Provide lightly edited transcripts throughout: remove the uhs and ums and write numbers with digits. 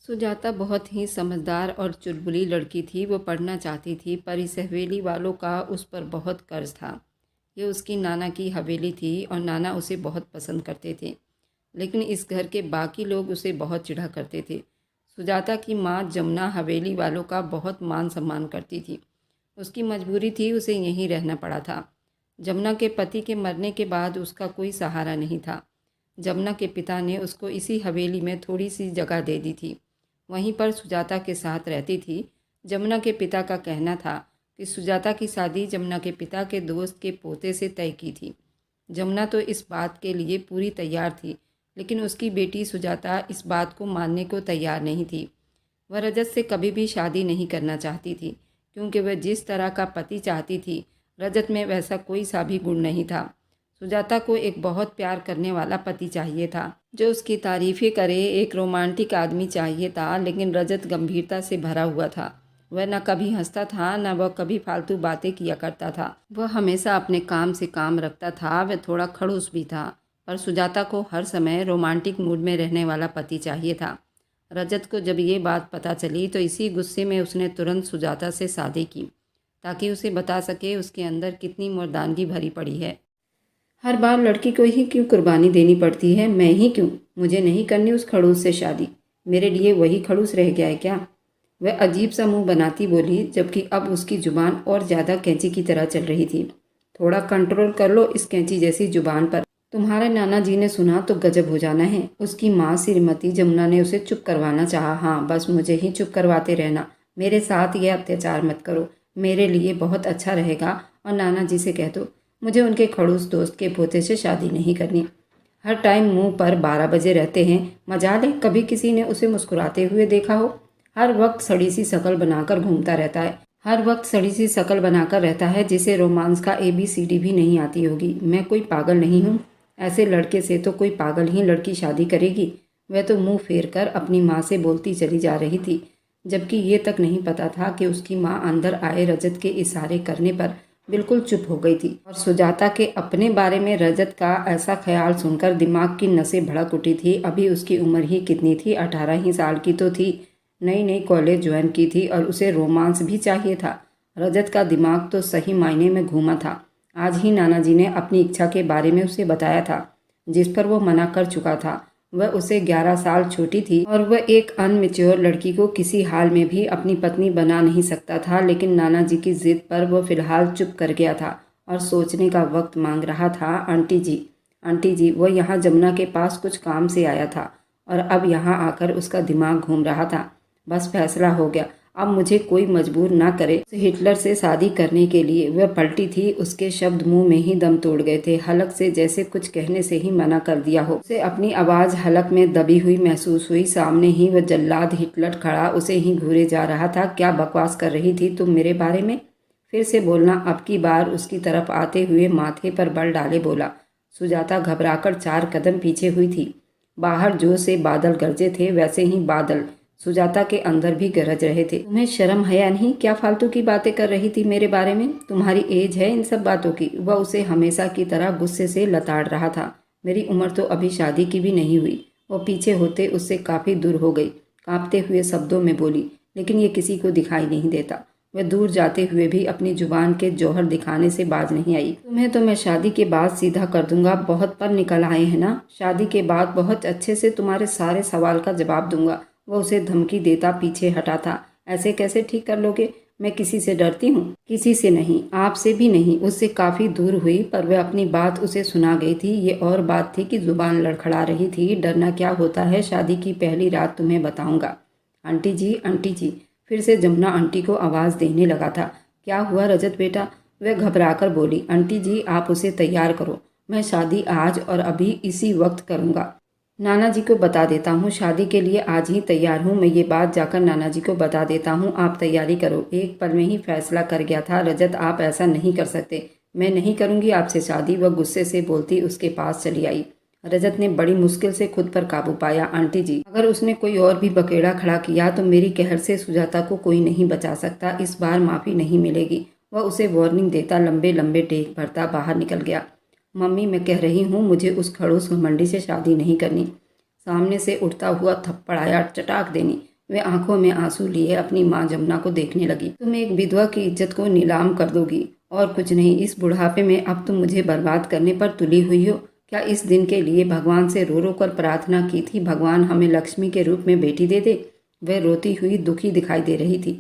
सुजाता बहुत ही समझदार और चुलबुली लड़की थी। वो पढ़ना चाहती थी पर इस हवेली वालों का उस पर बहुत कर्ज था। ये उसकी नाना की हवेली थी और नाना उसे बहुत पसंद करते थे, लेकिन इस घर के बाकी लोग उसे बहुत चिढ़ा करते थे। सुजाता की माँ जमुना हवेली वालों का बहुत मान सम्मान करती थी। उसकी मजबूरी थी, उसे यहीं रहना पड़ा था। जमुना के पति के मरने के बाद उसका कोई सहारा नहीं था। जमुना के पिता ने उसको इसी हवेली में थोड़ी सी जगह दे दी थी। वहीं पर सुजाता के साथ रहती थी। जमुना के पिता का कहना था कि सुजाता की शादी जमुना के पिता के दोस्त के पोते से तय की थी। जमुना तो इस बात के लिए पूरी तैयार थी, लेकिन उसकी बेटी सुजाता इस बात को मानने को तैयार नहीं थी। वह रजत से कभी भी शादी नहीं करना चाहती थी, क्योंकि वह जिस तरह का पति चाहती थी रजत में वैसा कोई सा भी गुण नहीं था। सुजाता को एक बहुत प्यार करने वाला पति चाहिए था, जो उसकी तारीफ़ें करे। एक रोमांटिक आदमी चाहिए था, लेकिन रजत गंभीरता से भरा हुआ था। वह न कभी हंसता था, न वह कभी फालतू बातें किया करता था। वह हमेशा अपने काम से काम रखता था। वह थोड़ा खड़ूस भी था, पर सुजाता को हर समय रोमांटिक मूड में रहने वाला पति चाहिए था। रजत को जब ये बात पता चली तो इसी गुस्से में उसने तुरंत सुजाता से शादी की, ताकि उसे बता सके उसके अंदर कितनी मर्दानगी भरी पड़ी है। हर बार लड़की को ही क्यों कुर्बानी देनी पड़ती है? मैं ही क्यों? मुझे नहीं करनी उस खड़ूस से शादी। मेरे लिए वही खड़ूस रह गया है क्या? वह अजीब सा मुंह बनाती बोली, जबकि अब उसकी जुबान और ज़्यादा कैंची की तरह चल रही थी। थोड़ा कंट्रोल कर लो इस कैंची जैसी जुबान पर। तुम्हारे नाना जी ने सुना तो गजब हो जाना है। उसकी माँ श्रीमती जमुना ने उसे चुप करवाना चाहा। हाँ, बस मुझे ही चुप करवाते रहना। मेरे साथ यह अत्याचार मत करो, मेरे लिए बहुत अच्छा रहेगा। और नाना जी से कह दो मुझे उनके खड़ूस दोस्त के पोते से शादी नहीं करनी। हर टाइम मुंह पर 12 बजे रहते हैं। मजाल है कभी किसी ने उसे मुस्कुराते हुए देखा हो। हर वक्त सड़ी सी शक्ल बनाकर घूमता रहता है। हर वक्त सड़ी सी शक्ल बनाकर रहता है, जिसे रोमांस का ABCD भी नहीं आती होगी। मैं कोई पागल नहीं हूँ। ऐसे लड़के से तो कोई पागल ही लड़की शादी करेगी। वह तो मुंह फेर कर अपनी माँ से बोलती चली जा रही थी, जबकि ये तक नहीं पता था कि उसकी माँ अंदर आए रजत के इशारे करने पर बिल्कुल चुप हो गई थी। और सुजाता के अपने बारे में रजत का ऐसा ख्याल सुनकर दिमाग की नसें भड़क उठी थी। अभी उसकी उम्र ही कितनी थी? 18 ही साल की तो थी। नई नई कॉलेज ज्वाइन की थी और उसे रोमांस भी चाहिए था। रजत का दिमाग तो सही मायने में घूमा था। आज ही नाना जी ने अपनी इच्छा के बारे में उसे बताया था, जिस पर वो मना कर चुका था। वह उसे 11 साल छोटी थी और वह एक अनमेच्योर लड़की को किसी हाल में भी अपनी पत्नी बना नहीं सकता था। लेकिन नाना जी की जिद पर वह फिलहाल चुप कर गया था और सोचने का वक्त मांग रहा था। आंटी जी, वह यहाँ जमुना के पास कुछ काम से आया था और अब यहाँ आकर उसका दिमाग घूम रहा था। बस फैसला हो गया, अब मुझे कोई मजबूर ना करे उसे हिटलर से शादी करने के लिए। वह पलटी थी, उसके शब्द मुंह में ही दम तोड़ गए थे। हलक से जैसे कुछ कहने से ही मना कर दिया हो। उसे अपनी आवाज हलक में दबी हुई महसूस हुई। सामने ही वह जल्लाद हिटलर खड़ा उसे ही घूरे जा रहा था। क्या बकवास कर रही थी तुम मेरे बारे में? फिर से बोलना। अब की बार उसकी तरफ आते हुए माथे पर बल डाले बोला। सुजाता घबराकर 4 कदम पीछे हुई थी। बाहर जो से बादल गरजे थे, वैसे ही बादल सुजाता के अंदर भी गरज रहे थे। तुम्हें शर्म है या नहीं? क्या फालतू की बातें कर रही थी मेरे बारे में? तुम्हारी एज है इन सब बातों की? वह उसे हमेशा की तरह गुस्से से लताड़ रहा था। मेरी उम्र तो अभी शादी की भी नहीं हुई। वो पीछे होते उससे काफी दूर हो गई, कांपते हुए शब्दों में बोली, लेकिन ये किसी को दिखाई नहीं देता। वह दूर जाते हुए भी अपनी जुबान के जौहर दिखाने से बाज नहीं आई। तुम्हें तो मैं शादी के बाद सीधा कर दूंगा। बहुत पर निकल आए हैं ना? शादी के बाद बहुत अच्छे से तुम्हारे सारे सवाल का जवाब दूंगा। वह उसे धमकी देता पीछे हटा था। ऐसे कैसे ठीक कर लोगे? मैं किसी से डरती हूँ? किसी से नहीं, आपसे भी नहीं। उससे काफी दूर हुई, पर वह अपनी बात उसे सुना गई थी। ये और बात थी कि जुबान लड़खड़ा रही थी। डरना क्या होता है? शादी की पहली रात तुम्हें बताऊंगा। आंटी जी, फिर से जमुना आंटी को आवाज देने लगा था। क्या हुआ रजत बेटा? वह घबराकर बोली। आंटी जी, आप उसे तैयार करो। मैं शादी आज और अभी इसी वक्त करूंगा। नाना जी को बता देता हूँ, शादी के लिए आज ही तैयार हूँ। मैं ये बात जाकर नाना जी को बता देता हूँ, आप तैयारी करो। एक पल में ही फैसला कर गया था। रजत, आप ऐसा नहीं कर सकते। मैं नहीं करूँगी आपसे शादी। वह गुस्से से बोलती उसके पास चली आई। रजत ने बड़ी मुश्किल से खुद पर काबू पाया। आंटी जी, अगर उसने कोई और भी बकेड़ा खड़ा किया तो मेरी कहर से सुजाता को कोई नहीं बचा सकता। इस बार माफ़ी नहीं मिलेगी। वह उसे वार्निंग देता लंबे लंबे टेक भरता बाहर निकल गया। मम्मी, मैं कह रही हूँ, मुझे उस खड़ूस घमंडी से शादी नहीं करनी। सामने से उठता हुआ थप्पड़ आया, चटाक देनी। वे आंखों में आंसू लिए अपनी माँ जमुना को देखने लगी। तुम एक विधवा की इज्जत को नीलाम कर दोगी और कुछ नहीं। इस बुढ़ापे में अब तुम मुझे बर्बाद करने पर तुली हुई हो। क्या इस दिन के लिए भगवान से रो रो कर प्रार्थना की थी, भगवान हमें लक्ष्मी के रूप में बेटी दे दे? वह रोती हुई दुखी दिखाई दे रही थी।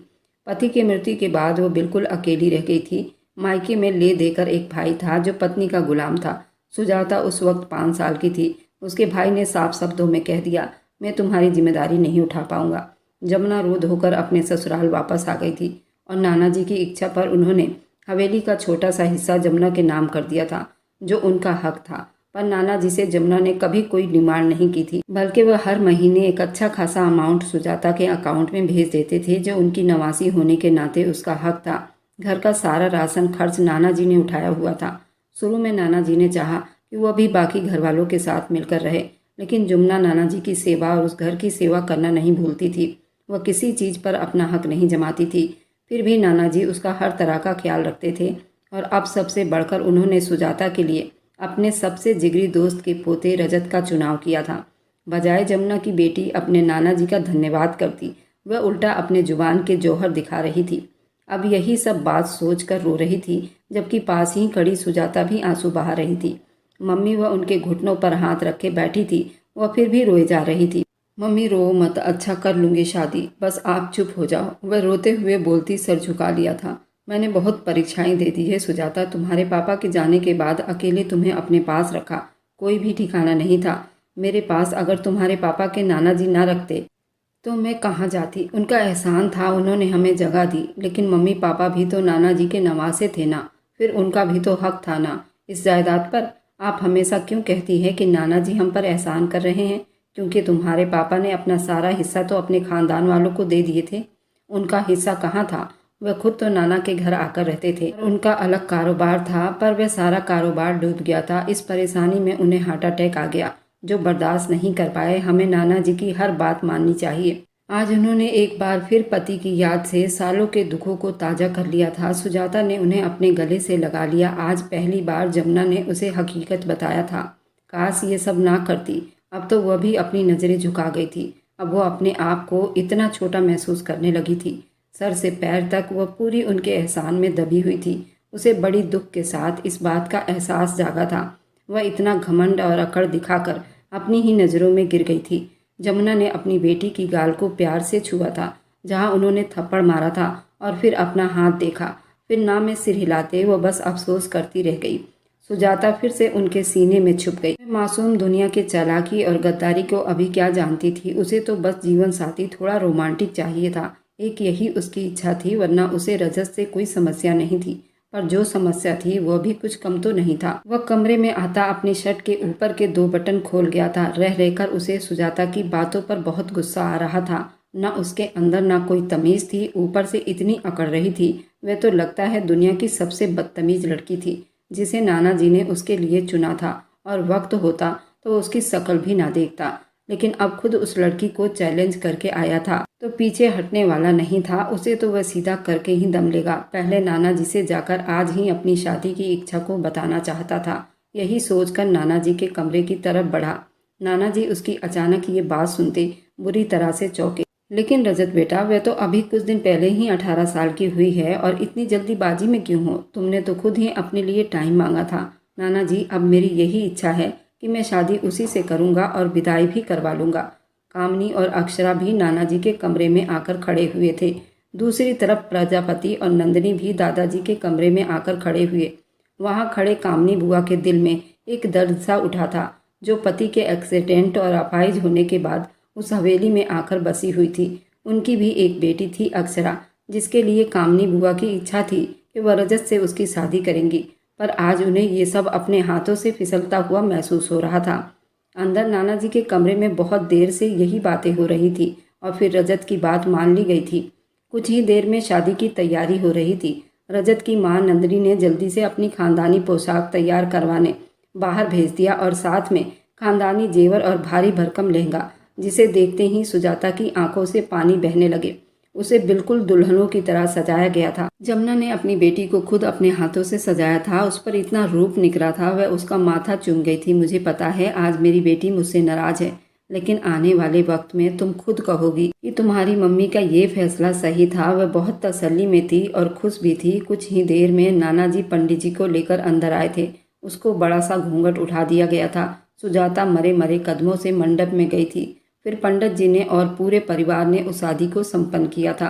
पति की मृत्यु के बाद वो बिल्कुल अकेली रह गई थी। मायके में ले देकर एक भाई था जो पत्नी का गुलाम था। सुजाता उस वक्त 5 साल की थी। उसके भाई ने साफ शब्दों में कह दिया, मैं तुम्हारी जिम्मेदारी नहीं उठा पाऊंगा। जमुना रो धोकर अपने ससुराल वापस आ गई थी और नाना जी की इच्छा पर उन्होंने हवेली का छोटा सा हिस्सा जमुना के नाम कर दिया था, जो उनका हक था। पर नाना जी से जमुना ने कभी कोई डिमांड नहीं की थी, बल्कि वह हर महीने एक अच्छा खासा अमाउंट सुजाता के अकाउंट में भेज देते थे, जो उनकी नवासी होने के नाते उसका हक था। घर का सारा राशन खर्च नाना जी ने उठाया हुआ था। शुरू में नाना जी ने चाहा कि वह भी बाकी घर वालों के साथ मिलकर रहे, लेकिन जमुना नाना जी की सेवा और उस घर की सेवा करना नहीं भूलती थी। वह किसी चीज़ पर अपना हक नहीं जमाती थी। फिर भी नाना जी उसका हर तरह का ख्याल रखते थे और अब सबसे बढ़कर उन्होंने सुजाता के लिए अपने सबसे जिगरी दोस्त के पोते रजत का चुनाव किया था। बजाय जमुना की बेटी अपने नाना जी का धन्यवाद करती, वह उल्टा अपने जुबान के जौहर दिखा रही थी। अब यही सब बात सोचकर रो रही थी, जबकि पास ही खड़ी सुजाता भी आंसू बहा रही थी। मम्मी वह उनके घुटनों पर हाथ रखे बैठी थी। वह फिर भी रोए जा रही थी। मम्मी रो मत, अच्छा कर लूँगी शादी, बस आप चुप हो जाओ। वह रोते हुए बोलती सर झुका लिया था। मैंने बहुत परीक्षाएं दे दी है सुजाता। तुम्हारे पापा के जाने के बाद अकेले तुम्हें अपने पास रखा, कोई भी ठिकाना नहीं था मेरे पास। अगर तुम्हारे पापा के नाना जी ना रखते तो मैं कहाँ जाती? उनका एहसान था, उन्होंने हमें जगह दी, लेकिन मम्मी पापा भी तो नाना जी के नवासे थे ना, फिर उनका भी तो हक था ना इस जायदाद पर। आप हमेशा क्यों कहती है कि नाना जी हम पर एहसान कर रहे हैं? क्योंकि तुम्हारे पापा ने अपना सारा हिस्सा तो अपने खानदान वालों को दे दिए थे। उनका हिस्सा कहाँ था? वह खुद तो नाना के घर आकर रहते थे और उनका अलग कारोबार था, पर वह सारा कारोबार डूब गया था। इस परेशानी में उन्हें हार्ट अटैक आ गया, जो बर्दाश्त नहीं कर पाए। हमें नाना जी की हर बात माननी चाहिए। आज उन्होंने एक बार फिर पति की याद से सालों के दुखों को ताज़ा कर लिया था। सुजाता ने उन्हें अपने गले से लगा लिया। आज पहली बार जमुना ने उसे हकीकत बताया था। काश ये सब ना करती। अब तो वह भी अपनी नज़रें झुका गई थी। अब वह अपने आप को इतना छोटा महसूस करने लगी थी। सर से पैर तक वह पूरी उनके एहसान में दबी हुई थी। उसे बड़ी दुख के साथ इस बात का एहसास जागा था। वह इतना घमंड और अकड़ दिखाकर अपनी ही नज़रों में गिर गई थी। जमुना ने अपनी बेटी की गाल को प्यार से छुआ था, जहाँ उन्होंने थप्पड़ मारा था, और फिर अपना हाथ देखा। फिर ना में सिर हिलाते वह बस अफसोस करती रह गई। सुजाता फिर से उनके सीने में छुप गई। मासूम दुनिया के चालाकी और गद्दारी को अभी क्या जानती थी? उसे तो बस जीवन साथी थोड़ा रोमांटिक चाहिए था। एक यही उसकी इच्छा थी, वरना उसे रजत से कोई समस्या नहीं थी। पर जो समस्या थी वह भी कुछ कम तो नहीं था। वह कमरे में आता अपनी शर्ट के ऊपर के 2 बटन खोल गया था। रह रहकर उसे सुजाता की बातों पर बहुत गुस्सा आ रहा था। न उसके अंदर ना कोई तमीज़ थी, ऊपर से इतनी अकड़ रही थी। वह तो लगता है दुनिया की सबसे बदतमीज लड़की थी, जिसे नाना जी ने उसके लिए चुना था, और वक्त होता तो उसकी शक्ल भी ना देखता। लेकिन अब खुद उस लड़की को चैलेंज करके आया था, तो पीछे हटने वाला नहीं था। उसे तो वह सीधा करके ही दम लेगा। पहले नाना जी से जाकर आज ही अपनी शादी की इच्छा को बताना चाहता था। यही सोचकर नाना जी के कमरे की तरफ बढ़ा। नाना जी उसकी अचानक ये बात सुनते बुरी तरह से चौंके। लेकिन रजत बेटा, वह तो अभी कुछ दिन पहले ही 18 साल की हुई है, और इतनी जल्दीबाजी में क्यों हो? तुमने तो खुद ही अपने लिए टाइम मांगा था। नाना जी, अब मेरी यही इच्छा है कि मैं शादी उसी से करूंगा और विदाई भी करवा लूंगा। कामनी और अक्षरा भी नाना जी के कमरे में आकर खड़े हुए थे। दूसरी तरफ प्रजापति और नंदिनी भी दादाजी के कमरे में आकर खड़े हुए। वहाँ खड़े कामनी बुआ के दिल में एक दर्द सा उठा था, जो पति के एक्सीडेंट और अपाहिज होने के बाद उस हवेली में आकर बसी हुई थी। उनकी भी एक बेटी थी अक्षरा, जिसके लिए कामनी बुआ की इच्छा थी कि वह रजत से उसकी शादी करेंगी। पर आज उन्हें ये सब अपने हाथों से फिसलता हुआ महसूस हो रहा था। अंदर नाना जी के कमरे में बहुत देर से यही बातें हो रही थी, और फिर रजत की बात मान ली गई थी। कुछ ही देर में शादी की तैयारी हो रही थी। रजत की मां नंदिनी ने जल्दी से अपनी खानदानी पोशाक तैयार करवाने बाहर भेज दिया, और साथ में खानदानी जेवर और भारी भरकम लहंगा, जिसे देखते ही सुजाता की आंखों से पानी बहने लगे। उसे बिल्कुल दुल्हनों की तरह सजाया गया था। जमुना ने अपनी बेटी को खुद अपने हाथों से सजाया था। उस पर इतना रूप निखरा था, वह उसका माथा चूम गई थी। मुझे पता है आज मेरी बेटी मुझसे नाराज है, लेकिन आने वाले वक्त में तुम खुद कहोगी कि तुम्हारी मम्मी का ये फैसला सही था। वह बहुत तसल्ली में थी और खुश भी थी। कुछ ही देर में नाना जी पंडित जी को लेकर अंदर आए थे। उसको बड़ा सा घूंघट उठा दिया गया था। सुजाता मरे मरे कदमों से मंडप में गई थी। फिर पंडित जी ने और पूरे परिवार ने उस शादी को संपन्न किया था।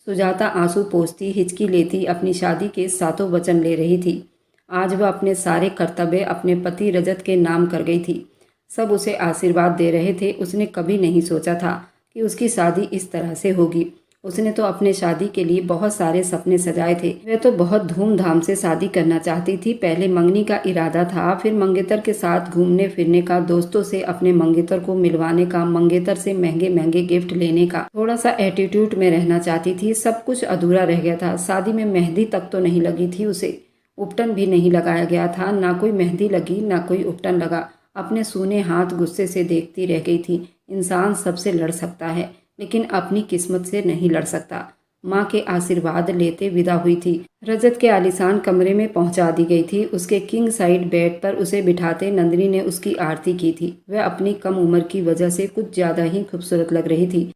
सुजाता आंसू पोंछती, हिचकी लेती अपनी शादी के सातों वचन ले रही थी। आज वह अपने सारे कर्तव्य अपने पति रजत के नाम कर गई थी। सब उसे आशीर्वाद दे रहे थे। उसने कभी नहीं सोचा था कि उसकी शादी इस तरह से होगी। उसने तो अपने शादी के लिए बहुत सारे सपने सजाए थे। वह तो बहुत धूमधाम से शादी करना चाहती थी। पहले मंगनी का इरादा था, फिर मंगेतर के साथ घूमने फिरने का, दोस्तों से अपने मंगेतर को मिलवाने का, मंगेतर से महंगे महंगे गिफ्ट लेने का। थोड़ा सा एटीट्यूड में रहना चाहती थी। सब कुछ अधूरा रह गया था। शादी में मेहंदी तक तो नहीं लगी थी उसे। उपटन भी नहीं लगाया गया था। ना कोई मेहंदी लगी, ना कोई उपटन लगा। अपने सूने हाथ गुस्से से देखती रह गई थी। इंसान सबसे लड़ सकता है, लेकिन अपनी किस्मत से नहीं लड़ सकता। माँ के आशीर्वाद लेते विदा हुई थी। रजत के आलीशान कमरे में पहुंचा दी गई थी। उसके किंग साइड बेड पर उसे बिठाते नंदिनी ने उसकी आरती की थी। वह अपनी कम उम्र की वजह से कुछ ज्यादा ही खूबसूरत लग रही थी।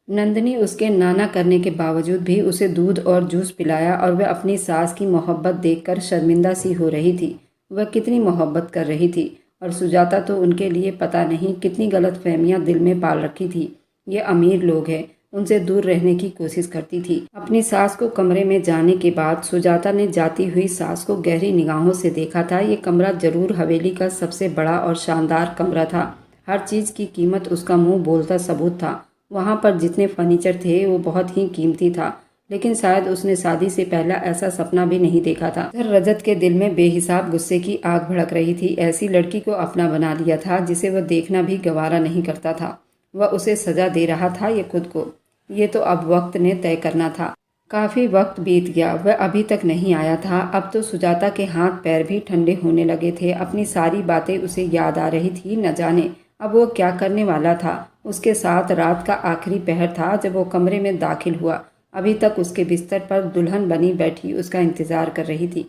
नंदिनी उसके नाना करने के बावजूद भी उसे दूध और जूस पिलाया और वह अपनी सास की मोहब्बत देखकर शर्मिंदा सी हो रही थी। वह कितनी मोहब्बत कर रही थी और सुजाता तो उनके लिए पता नहीं कितनी गलतफहमियां दिल में पाल रखी थी। ये अमीर लोग हैं, उनसे दूर रहने की कोशिश करती थी। अपनी सास को कमरे में जाने के बाद सुजाता ने जाती हुई सास को गहरी निगाहों से देखा था। ये कमरा जरूर हवेली का सबसे बड़ा और शानदार कमरा था। हर चीज़ की कीमत उसका मुंह बोलता सबूत था। वहाँ पर जितने फर्नीचर थे वो बहुत ही कीमती था, लेकिन शायद उसने शादी से पहला ऐसा सपना भी नहीं देखा था। इधर रजत के दिल में बेहिसाब गुस्से की आग भड़क रही थी। ऐसी लड़की को अपना बना लिया था जिसे वह देखना भी गवारा नहीं करता था। वह उसे सजा दे रहा था, ये खुद को। ये तो अब वक्त ने तय करना था। काफ़ी वक्त बीत गया, वह अभी तक नहीं आया था। अब तो सुजाता के हाथ पैर भी ठंडे होने लगे थे। अपनी सारी बातें उसे याद आ रही थी। न जाने अब वो क्या करने वाला था। उसके साथ रात का आखिरी पहर था जब वो कमरे में दाखिल हुआ। अभी तक उसके बिस्तर पर दुल्हन बनी बैठी उसका इंतजार कर रही थी।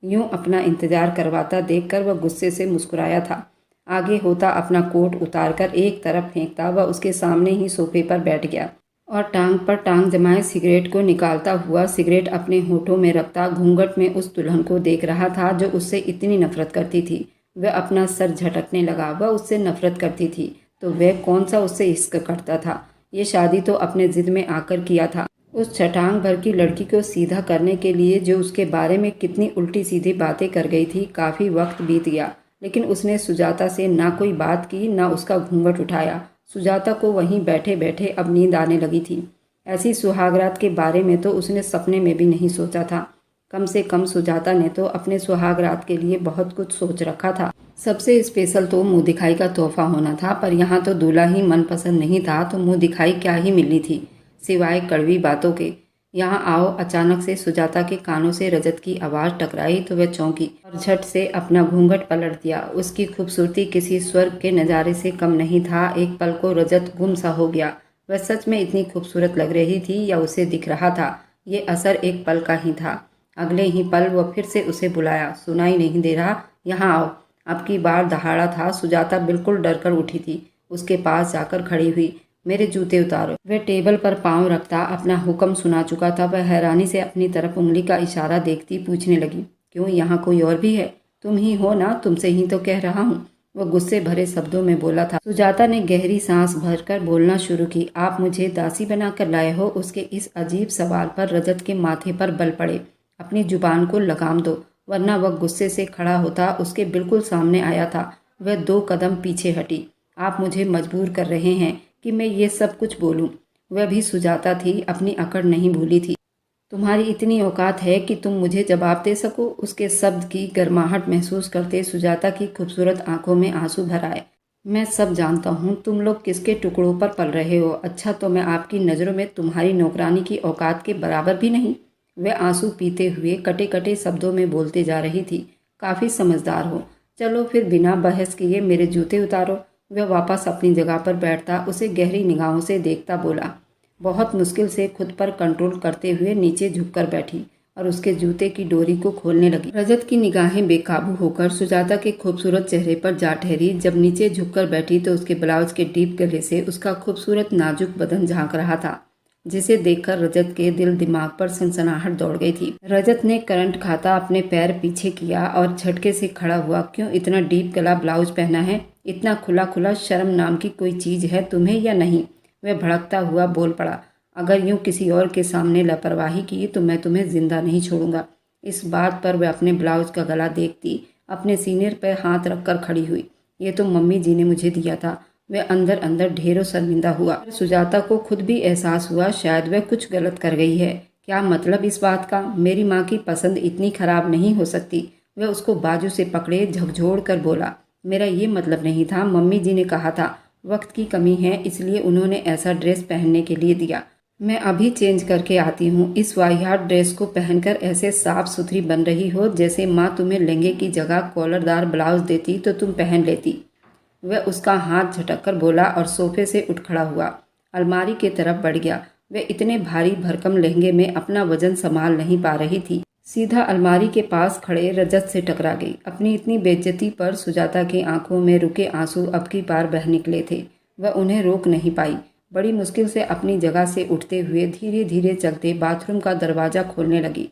यूं अपना इंतजार करवाता देखकर वह गुस्से से मुस्कुराया था। आगे होता अपना कोट उतारकर एक तरफ फेंकता वह उसके सामने ही सोफे पर बैठ गया और टांग पर टांग जमाए सिगरेट को निकालता हुआ सिगरेट अपने होठों में रखता घूंघट में उस दुल्हन को देख रहा था जो उससे इतनी नफरत करती थी। वह अपना सर झटकने लगा। वह उससे नफरत करती थी तो वह कौन सा उससे इश्क करता था। ये शादी तो अपने जिद में आकर किया था। उस छटांग भर की लड़की को सीधा करने के लिए जो उसके बारे में कितनी उल्टी सीधी बातें कर गई थी। काफ़ी वक्त बीत गया, लेकिन उसने सुजाता से ना कोई बात की, ना उसका घूंघट उठाया। सुजाता को वहीं बैठे बैठे अब नींद आने लगी थी। ऐसी सुहागरात के बारे में तो उसने सपने में भी नहीं सोचा था। कम से कम सुजाता ने तो अपने सुहागरात के लिए बहुत कुछ सोच रखा था। सबसे स्पेशल तो मुंह दिखाई का तोहफा होना था, पर यहाँ तो दूल्हा ही मनपसंद नहीं था तो मुंह दिखाई क्या ही मिलनी थी सिवाय कड़वी बातों के। यहाँ आओ। अचानक से सुजाता के कानों से रजत की आवाज़ टकराई तो वह चौंकी और झट से अपना घूंघट पलट दिया। उसकी खूबसूरती किसी स्वर्ग के नज़ारे से कम नहीं था। एक पल को रजत गुम सा हो गया। वह सच में इतनी खूबसूरत लग रही थी या उसे दिख रहा था? ये असर एक पल का ही था। अगले ही पल वह फिर से उसे बुलाया। सुनाई नहीं दे रहा? यहाँ आओ। अब की बार दहाड़ा था। सुजाता बिल्कुल डर कर उठी थी। उसके पास जाकर खड़ी हुई। मेरे जूते उतारो। वह टेबल पर पांव रखता अपना हुक्म सुना चुका था। वह हैरानी से अपनी तरफ उंगली का इशारा देखती पूछने लगी, क्यों, यहाँ कोई और भी है? तुम ही हो ना? तुमसे ही तो कह रहा हूँ। वह गुस्से भरे शब्दों में बोला था। सुजाता ने गहरी सांस भरकर बोलना शुरू की। आप मुझे दासी बनाकर लाए हो? उसके इस अजीब सवाल पर रजत के माथे पर बल पड़े। अपनी जुबान को लगाम दो, वरना वह गुस्से से खड़ा होता उसके बिल्कुल सामने आया था। वह 2 कदम पीछे हटी। आप मुझे मजबूर कर रहे हैं कि मैं ये सब कुछ बोलूं। वह भी सुजाता थी, अपनी अकड़ नहीं भूली थी। तुम्हारी इतनी औकात है कि तुम मुझे जवाब दे सको? उसके शब्द की गर्माहट महसूस करते सुजाता की खूबसूरत आंखों में आंसू भर आए। मैं सब जानता हूँ तुम लोग किसके टुकड़ों पर पल रहे हो। अच्छा, तो मैं आपकी नज़रों में तुम्हारी नौकरानी की औकात के बराबर भी नहीं? वह आंसू पीते हुए कटे कटे शब्दों में बोलते जा रही थी। काफ़ी समझदार हो। चलो फिर बिना बहस किए मेरे जूते उतारो। वह वापस अपनी जगह पर बैठता उसे गहरी निगाहों से देखता बोला। बहुत मुश्किल से खुद पर कंट्रोल करते हुए नीचे झुककर बैठी। और उसके जूते की डोरी को खोलने लगी। रजत की निगाहें बेकाबू होकर सुजाता के खूबसूरत चेहरे पर जा ठहरी। जब नीचे झुककर बैठी तो उसके ब्लाउज के डीप गले से उसका खूबसूरत नाजुक बदन झांक रहा था, जिसे देखकर रजत के दिल दिमाग पर सनसनाहट दौड़ गई थी। रजत ने करंट खाता अपने पैर पीछे किया और झटके से खड़ा हुआ। क्यों इतना डीप गला ब्लाउज पहना है? इतना खुला खुला? शर्म नाम की कोई चीज है तुम्हें या नहीं? वह भड़कता हुआ बोल पड़ा। अगर यूं किसी और के सामने लापरवाही की तो मैं तुम्हें जिंदा नहीं छोड़ूंगा। इस बात पर वह अपने ब्लाउज का गला देखती अपने सीने पर हाथ रखकर खड़ी हुई। ये तो मम्मी जी ने मुझे दिया था। वह अंदर अंदर ढेरों शर्मिंदा हुआ। सुजाता को खुद भी एहसास हुआ शायद वह कुछ गलत कर गई है। क्या मतलब इस बात का? मेरी माँ की पसंद इतनी खराब नहीं हो सकती। वह उसको बाजू से पकड़े झकझोर कर बोला, मेरा ये मतलब नहीं था। मम्मी जी ने कहा था वक्त की कमी है इसलिए उन्होंने ऐसा ड्रेस पहनने के लिए दिया। मैं अभी चेंज करके आती हूँ। इस वाहियात ड्रेस को पहनकर ऐसे साफ सुथरी बन रही हो जैसे माँ तुम्हें लहंगे की जगह कॉलरदार ब्लाउज देती तो तुम पहन लेती। वह उसका हाथ झटककर बोला और सोफे से उठ खड़ा हुआ। अलमारी की तरफ बढ़ गया। वह इतने भारी भरकम लहंगे में अपना वजन संभाल नहीं पा रही थी। सीधा अलमारी के पास खड़े रजत से टकरा गई। अपनी इतनी बेइज्जती पर सुजाता की आंखों में रुके आंसू अब की बार बह निकले थे। वह उन्हें रोक नहीं पाई। बड़ी मुश्किल से अपनी जगह से उठते हुए धीरे धीरे चलते बाथरूम का दरवाज़ा खोलने लगी।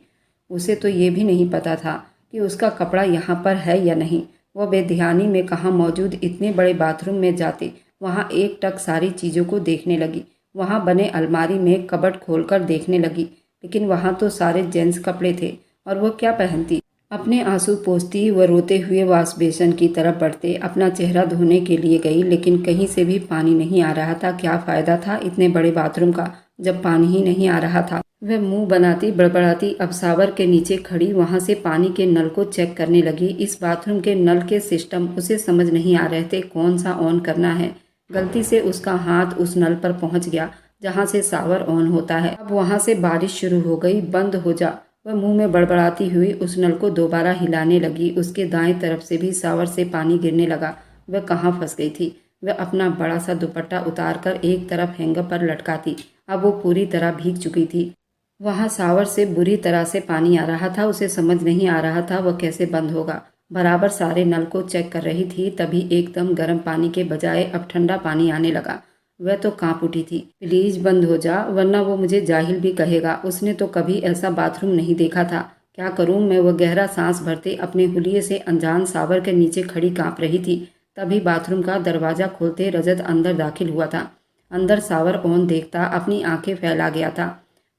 उसे तो ये भी नहीं पता था कि उसका कपड़ा यहाँ पर है या नहीं। वह बेध्यानी में कहाँ मौजूद इतने बड़े बाथरूम में जाते वहाँ एक टक सारी चीज़ों को देखने लगी। वहाँ बने अलमारी में कबर्ड खोलकर देखने लगी, लेकिन वहाँ तो सारे जेंट्स कपड़े थे और वह क्या पहनती। अपने आंसू पोंछती वह रोते हुए वॉश बेसिन की तरफ बढ़ते अपना चेहरा धोने के लिए गई, लेकिन कहीं से भी पानी नहीं आ रहा था। क्या फ़ायदा था इतने बड़े बाथरूम का जब पानी ही नहीं आ रहा था। वह मुंह बनाती बड़बड़ाती अब शावर के नीचे खड़ी वहां से पानी के नल को चेक करने लगी। इस बाथरूम के नल के सिस्टम उसे समझ नहीं आ रहे थे, कौन सा ऑन करना है। गलती से उसका हाथ उस नल पर पहुंच गया जहां से शावर ऑन होता है। अब वहां से बारिश शुरू हो गई। बंद हो जा। वह मुंह में बड़बड़ाती हुई उस नल को दोबारा हिलाने लगी। उसके दाएं तरफ से भी शावर से पानी गिरने लगा। वह कहाँ फंस गई थी। वह अपना बड़ा सा दुपट्टा उतारकर एक तरफ हैंगर पर लटकाती। अब वो पूरी तरह भीग चुकी थी। वहाँ शावर से बुरी तरह से पानी आ रहा था। उसे समझ नहीं आ रहा था वह कैसे बंद होगा। बराबर सारे नल को चेक कर रही थी, तभी एकदम गर्म पानी के बजाय अब ठंडा पानी आने लगा। वह तो कांप उठी थी। प्लीज बंद हो जा वरना वो मुझे जाहिल भी कहेगा। उसने तो कभी ऐसा बाथरूम नहीं देखा था। क्या करूं मैं? वह गहरा सांस भरते अपने हुलिये से अनजान शावर के नीचे खड़ी कांप रही थी। तभी बाथरूम का दरवाजा खोलते रजत अंदर दाखिल हुआ था। अंदर शावर ऑन देखता अपनी आंखें फैला गया था।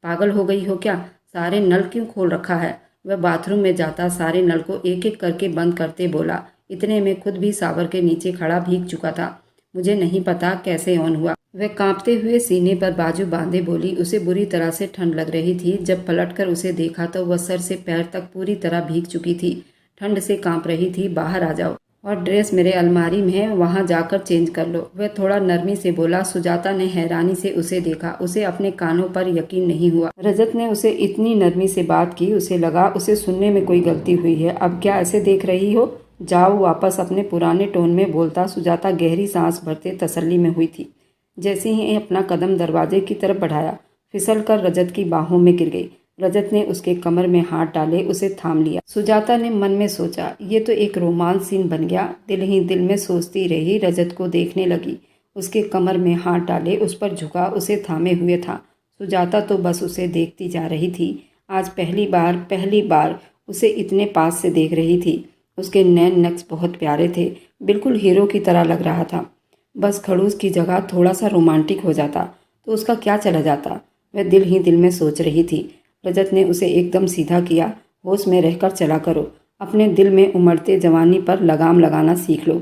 पागल हो गई हो क्या? सारे नल क्यों खोल रखा है? वह बाथरूम में जाता सारे नल को एक एक करके बंद करते बोला। इतने में खुद भी शावर के नीचे खड़ा भीग चुका था। मुझे नहीं पता कैसे ऑन हुआ। वह कांपते हुए सीने पर बाजू बांधे बोली। उसे बुरी तरह से ठंड लग रही थी। जब पलटकर उसे देखा तो वह सर से पैर तक पूरी तरह भीग चुकी थी। ठंड से कांप रही थी। बाहर आ जाओ और ड्रेस मेरे अलमारी में है, वहां जाकर चेंज कर लो। वह थोड़ा नरमी से बोला। सुजाता ने हैरानी से उसे देखा। उसे अपने कानों पर यकीन नहीं हुआ। रजत ने उसे इतनी नरमी से बात की, उसे लगा उसे सुनने में कोई गलती हुई है। अब क्या ऐसे देख रही हो? जाओ वापस। अपने पुराने टोन में बोलता सुजाता गहरी सांस भरते तसल्ली में हुई थी। जैसे ही अपना कदम दरवाजे की तरफ बढ़ाया, फिसल कर रजत की बाहों में गिर गई। रजत ने उसके कमर में हाथ डाले उसे थाम लिया। सुजाता ने मन में सोचा, ये तो एक रोमांस सीन बन गया। दिल ही दिल में सोचती रही। रजत को देखने लगी। उसके कमर में हाथ डाले उस पर झुका उसे थामे हुए था। सुजाता तो बस उसे देखती जा रही थी। आज पहली बार उसे इतने पास से देख रही थी। उसके नैन नक्श बहुत प्यारे थे। बिल्कुल हीरो की तरह लग रहा था। बस खड़ूस की जगह थोड़ा सा रोमांटिक हो जाता तो उसका क्या चला जाता। वह दिल ही दिल में सोच रही थी। रजत ने उसे एकदम सीधा किया। होश में रहकर चला करो। अपने दिल में उमड़ते जवानी पर लगाम लगाना सीख लो।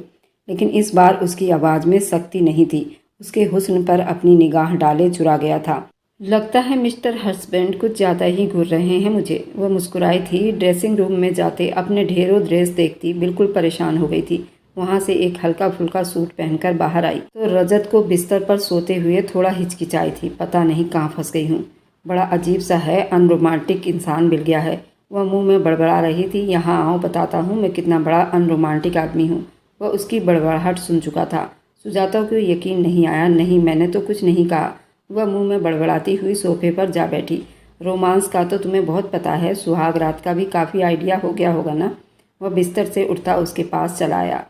लेकिन इस बार उसकी आवाज़ में सख्ती नहीं थी। उसके हुस्न पर अपनी निगाह डाले चुरा गया था। लगता है मिस्टर हस्बैंड कुछ ज़्यादा ही घूर रहे हैं मुझे। वह मुस्कुराई थी। ड्रेसिंग रूम में जाते अपने ढेरों ड्रेस देखती बिल्कुल परेशान हो गई थी। वहाँ से एक हल्का फुल्का सूट पहनकर बाहर आई तो रजत को बिस्तर पर सोते हुए थोड़ा हिचकिचाई थी। पता नहीं कहाँ फंस गई हूँ। बड़ा अजीब सा है, अनरोमांटिक इंसान मिल गया है। वह मुंह में बड़बड़ा रही थी। यहाँ आओ बताता हूँ मैं कितना बड़ा अनरोमांटिक आदमी हूँ। वह उसकी बड़बड़ाहट सुन चुका था। सुजाता को यकीन नहीं आया। नहीं, मैंने तो कुछ नहीं कहा। वह मुंह में बड़बड़ाती हुई सोफे पर जा बैठी। रोमांस का तो तुम्हें बहुत पता है, सुहाग रात का भी काफ़ी आइडिया हो गया होगा ना। वह बिस्तर से उठता उसके पास चला आया।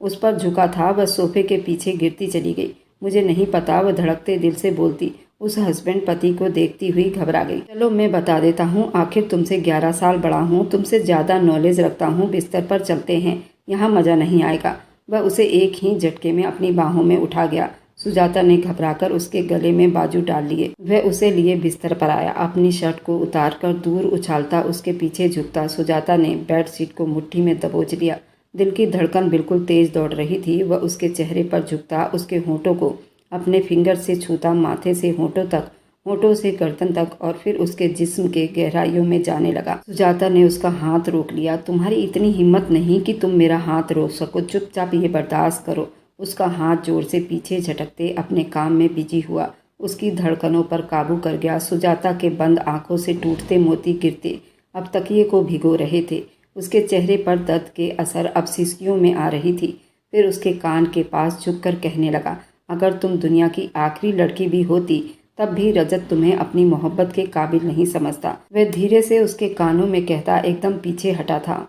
उस पर झुका था, वह सोफे के पीछे गिरती चली गई। मुझे नहीं पता, वह धड़कते दिल से बोलती। उस हस्बैंड पति को देखती हुई घबरा गई। चलो मैं बता देता हूँ, आखिर तुमसे 11 साल बड़ा हूँ, तुमसे ज़्यादा नॉलेज रखता हूँ। बिस्तर पर चलते हैं, यहाँ मज़ा नहीं आएगा। वह उसे एक ही झटके में अपनी बाहों में उठा गया। सुजाता ने घबराकर उसके गले में बाजू डाल लिए। वह उसे लिए बिस्तर पर आया, अपनी शर्ट को उतारकर दूर उछालता उसके पीछे झुकता। सुजाता ने बेड शीट को मुट्ठी में दबोच लिया। दिल की धड़कन बिल्कुल तेज दौड़ रही थी। वह उसके चेहरे पर झुकता, उसके होठों को अपने फिंगर से छूता, माथे से होठों तक, होठों से गर्दन तक, और फिर उसके जिस्म के गहराइयों में जाने लगा। सुजाता ने उसका हाथ रोक लिया। तुम्हारी इतनी हिम्मत नहीं कि तुम मेरा हाथ रोक सको, चुपचाप ये बर्दाश्त करो। उसका हाथ जोर से पीछे झटकते अपने काम में बिजी हुआ, उसकी धड़कनों पर काबू कर गया। सुजाता के बंद आंखों से टूटते मोती गिरते अब तकिए को भिगो रहे थे। उसके चेहरे पर दर्द के असर अब सिसकियों में आ रही थी। फिर उसके कान के पास झुककर कहने लगा, अगर तुम दुनिया की आखिरी लड़की भी होती तब भी रजत तुम्हें अपनी मोहब्बत के काबिल नहीं समझता। वह धीरे से उसके कानों में कहता एकदम पीछे हटा था।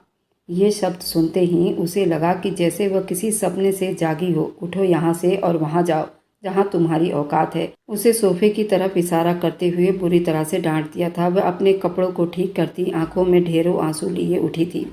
ये शब्द सुनते ही उसे लगा कि जैसे वह किसी सपने से जागी हो। उठो यहाँ से और वहाँ जाओ जहाँ तुम्हारी औकात है। उसे सोफे की तरफ इशारा करते हुए बुरी तरह से डांट दिया था। वह अपने कपड़ों को ठीक करती, आंखों में ढेरों आंसू लिए उठी थी।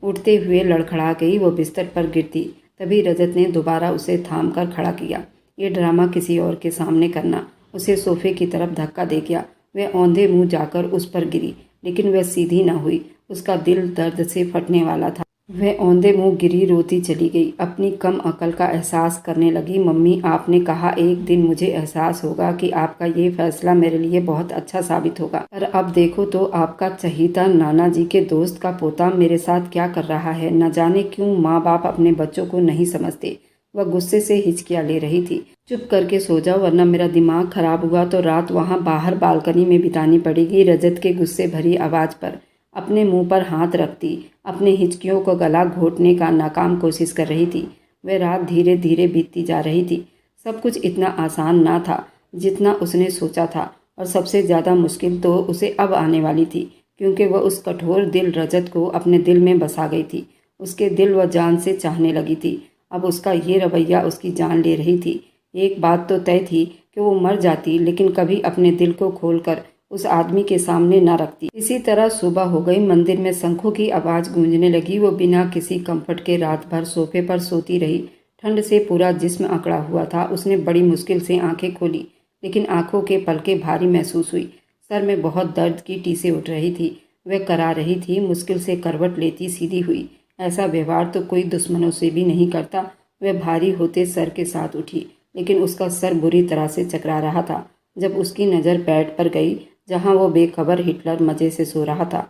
उठते हुए लड़खड़ा गई, वो बिस्तर पर गिरती। तभी रजत ने दोबारा उसे थाम कर खड़ा किया। ये ड्रामा किसी और के सामने करना। उसे सोफे की तरफ धक्का दे गया। वह औंधे मुंह जाकर उस पर गिरी, लेकिन वह सीधी न हुई। उसका दिल दर्द से फटने वाला था। वह औंधे मुंह गिरी, रोती चली गई, अपनी कम अकल का एहसास करने लगी। मम्मी, आपने कहा एक दिन मुझे एहसास होगा कि आपका ये फैसला मेरे लिए बहुत अच्छा साबित होगा, पर अब देखो तो आपका चहीता नाना जी के दोस्त का पोता मेरे साथ क्या कर रहा है। न जाने क्यों माँ बाप अपने बच्चों को नहीं समझते। वह गुस्से से हिचकियाँ ले रही थी। चुप करके सो जाओ, वरना मेरा दिमाग खराब हुआ तो रात वहाँ बाहर बालकनी में बितानी पड़ेगी। रजत के गुस्से भरी आवाज़ पर अपने मुंह पर हाथ रखती अपने हिचकियों को गला घोटने का नाकाम कोशिश कर रही थी। वह रात धीरे धीरे बीतती जा रही थी। सब कुछ इतना आसान ना था जितना उसने सोचा था, और सबसे ज़्यादा मुश्किल तो उसे अब आने वाली थी, क्योंकि वह उस कठोर दिल रजत को अपने दिल में बसा गई थी। उसके दिल व जान से चाहने लगी थी। अब उसका ये रवैया उसकी जान ले रही थी। एक बात तो तय थी कि वो मर जाती, लेकिन कभी अपने दिल को खोलकर उस आदमी के सामने न रखती। इसी तरह सुबह हो गई। मंदिर में शंखों की आवाज़ गूंजने लगी। वो बिना किसी कंफर्ट के रात भर सोफे पर सोती रही। ठंड से पूरा जिस्म अकड़ा हुआ था। उसने बड़ी मुश्किल से आंखें खोली, लेकिन आंखों के पलकें भारी महसूस हुई। सर में बहुत दर्द की टीसें उठ रही थी। वह करा रही थी, मुश्किल से करवट लेती सीधी हुई। ऐसा व्यवहार तो कोई दुश्मनों से भी नहीं करता। वह भारी होते सर के साथ उठी, लेकिन उसका सर बुरी तरह से चकरा रहा था। जब उसकी नज़र बेड पर गई जहां वो बेखबर हिटलर मज़े से सो रहा था,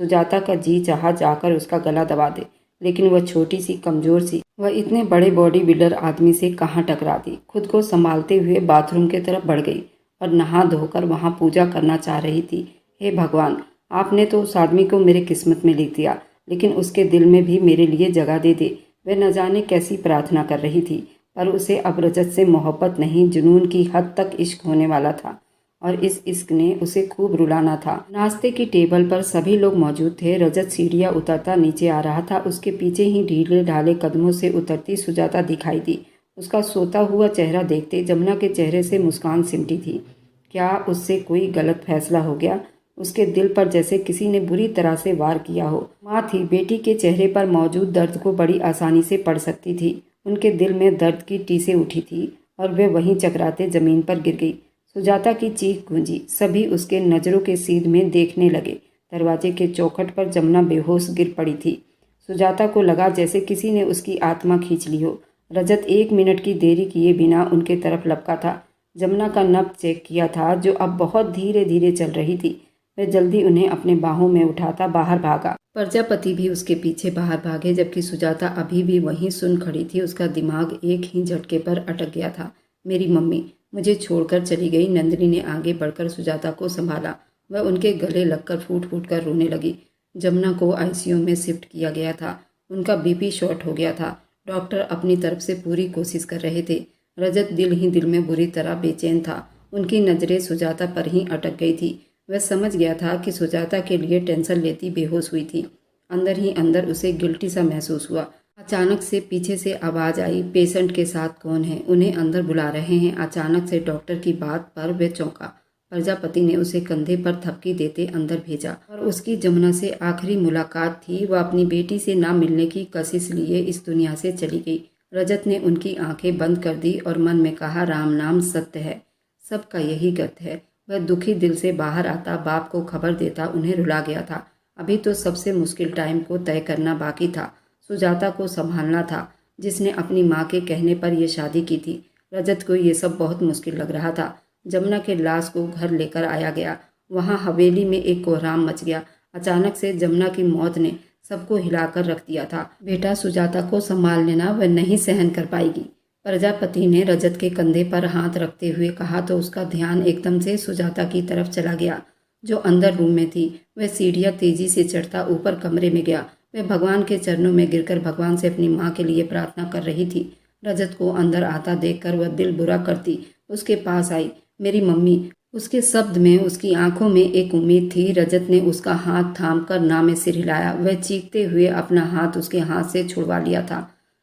सुजाता का जी चाहा जाकर उसका गला दबा दे, लेकिन वह छोटी सी, कमज़ोर सी, वह इतने बड़े बॉडी बिल्डर आदमी से कहाँ टकराती। खुद को संभालते हुए बाथरूम की तरफ बढ़ गई और नहा धोकर वहाँ पूजा करना चाह रही थी। हे भगवान, आपने तो उस आदमी को मेरे किस्मत में लिख दिया, लेकिन उसके दिल में भी मेरे लिए जगह दे दे। वह न जाने कैसी प्रार्थना कर रही थी, पर उसे अब रजत से मोहब्बत नहीं, जुनून की हद तक इश्क होने वाला था, और इस इश्क ने उसे खूब रुलाना था। नाश्ते की टेबल पर सभी लोग मौजूद थे। रजत सीढ़ियाँ उतरता नीचे आ रहा था। उसके पीछे ही ढीले ढाले कदमों से उतरती सुजाता दिखाई दी। उसका सोता हुआ चेहरा देखते जमुना के चेहरे से मुस्कान सिमटी थी। क्या उससे कोई गलत फैसला हो गया? उसके दिल पर जैसे किसी ने बुरी तरह से वार किया हो। माँ थी, बेटी के चेहरे पर मौजूद दर्द को बड़ी आसानी से पढ़ सकती थी। उनके दिल में दर्द की टीसें उठी थी और वे वहीं चकराते जमीन पर गिर गई। सुजाता की चीख गूंजी। सभी उसके नज़रों के सीध में देखने लगे। दरवाजे के चौखट पर जमुना बेहोश गिर पड़ी थी। सुजाता को लगा जैसे किसी ने उसकी आत्मा खींच ली हो। रजत 1 मिनट की देरी किए बिना उनके तरफ लपका था। जमुना का नब्ज चेक किया था, जो अब बहुत धीरे धीरे चल रही थी। वह जल्दी उन्हें अपने बाहों में उठाता बाहर भागा। प्रजापति भी उसके पीछे बाहर भागे, जबकि सुजाता अभी भी वहीं सुन खड़ी थी। उसका दिमाग एक ही झटके पर अटक गया था। मेरी मम्मी मुझे छोड़कर चली गई। नंदिनी ने आगे बढ़कर सुजाता को संभाला। वह उनके गले लगकर फूट फूट कर रोने लगी। जमुना को आईसीयू में शिफ्ट किया गया था। उनका बीपी शॉर्ट हो गया था। डॉक्टर अपनी तरफ से पूरी कोशिश कर रहे थे। रजत दिल ही दिल में बुरी तरह बेचैन था। उनकी नज़रें सुजाता पर ही अटक गई थी। वह समझ गया था कि सुजाता के लिए टेंशन लेती बेहोश हुई थी। अंदर ही अंदर उसे गिल्टी सा महसूस हुआ। अचानक से पीछे से आवाज़ आई, पेशेंट के साथ कौन है? उन्हें अंदर बुला रहे हैं। अचानक से डॉक्टर की बात पर वह चौंका। प्रजापति ने उसे कंधे पर थपकी देते अंदर भेजा और उसकी जमुना से आखिरी मुलाकात थी। वह अपनी बेटी से ना मिलने की कशिश लिए इस दुनिया से चली गई। रजत ने उनकी आंखें बंद कर दी और मन में कहा, राम नाम सत्य है, सबका यही गत है। वह दुखी दिल से बाहर आता, बाप को खबर देता, उन्हें रुला गया था। अभी तो सबसे मुश्किल टाइम को तय करना बाकी था। सुजाता को संभालना था, जिसने अपनी माँ के कहने पर यह शादी की थी। रजत को ये सब बहुत मुश्किल लग रहा था। जमुना के लाश को घर लेकर आया गया। वहाँ हवेली में एक कोहराम मच गया। अचानक से जमुना की मौत ने सबको हिलाकर रख दिया था। बेटा सुजाता को संभाल लेना, वह नहीं सहन कर पाएगी। प्रजापति ने रजत के कंधे पर हाथ रखते हुए कहा तो उसका ध्यान एकदम से सुजाता की तरफ चला गया, जो अंदर रूम में थी। वह सीढ़ियाँ तेजी से चढ़ता ऊपर कमरे में गया। वह भगवान के चरणों में गिरकर भगवान से अपनी माँ के लिए प्रार्थना कर रही थी। रजत को अंदर आता देखकर वह दिल बुरा करती उसके पास आई। मेरी मम्मी। उसके शब्द में, उसकी आंखों में एक उम्मीद थी। रजत ने उसका हाथ थाम कर ना में सिर हिलाया। वह चीखते हुए अपना हाथ उसके हाथ से छुड़वा लिया था।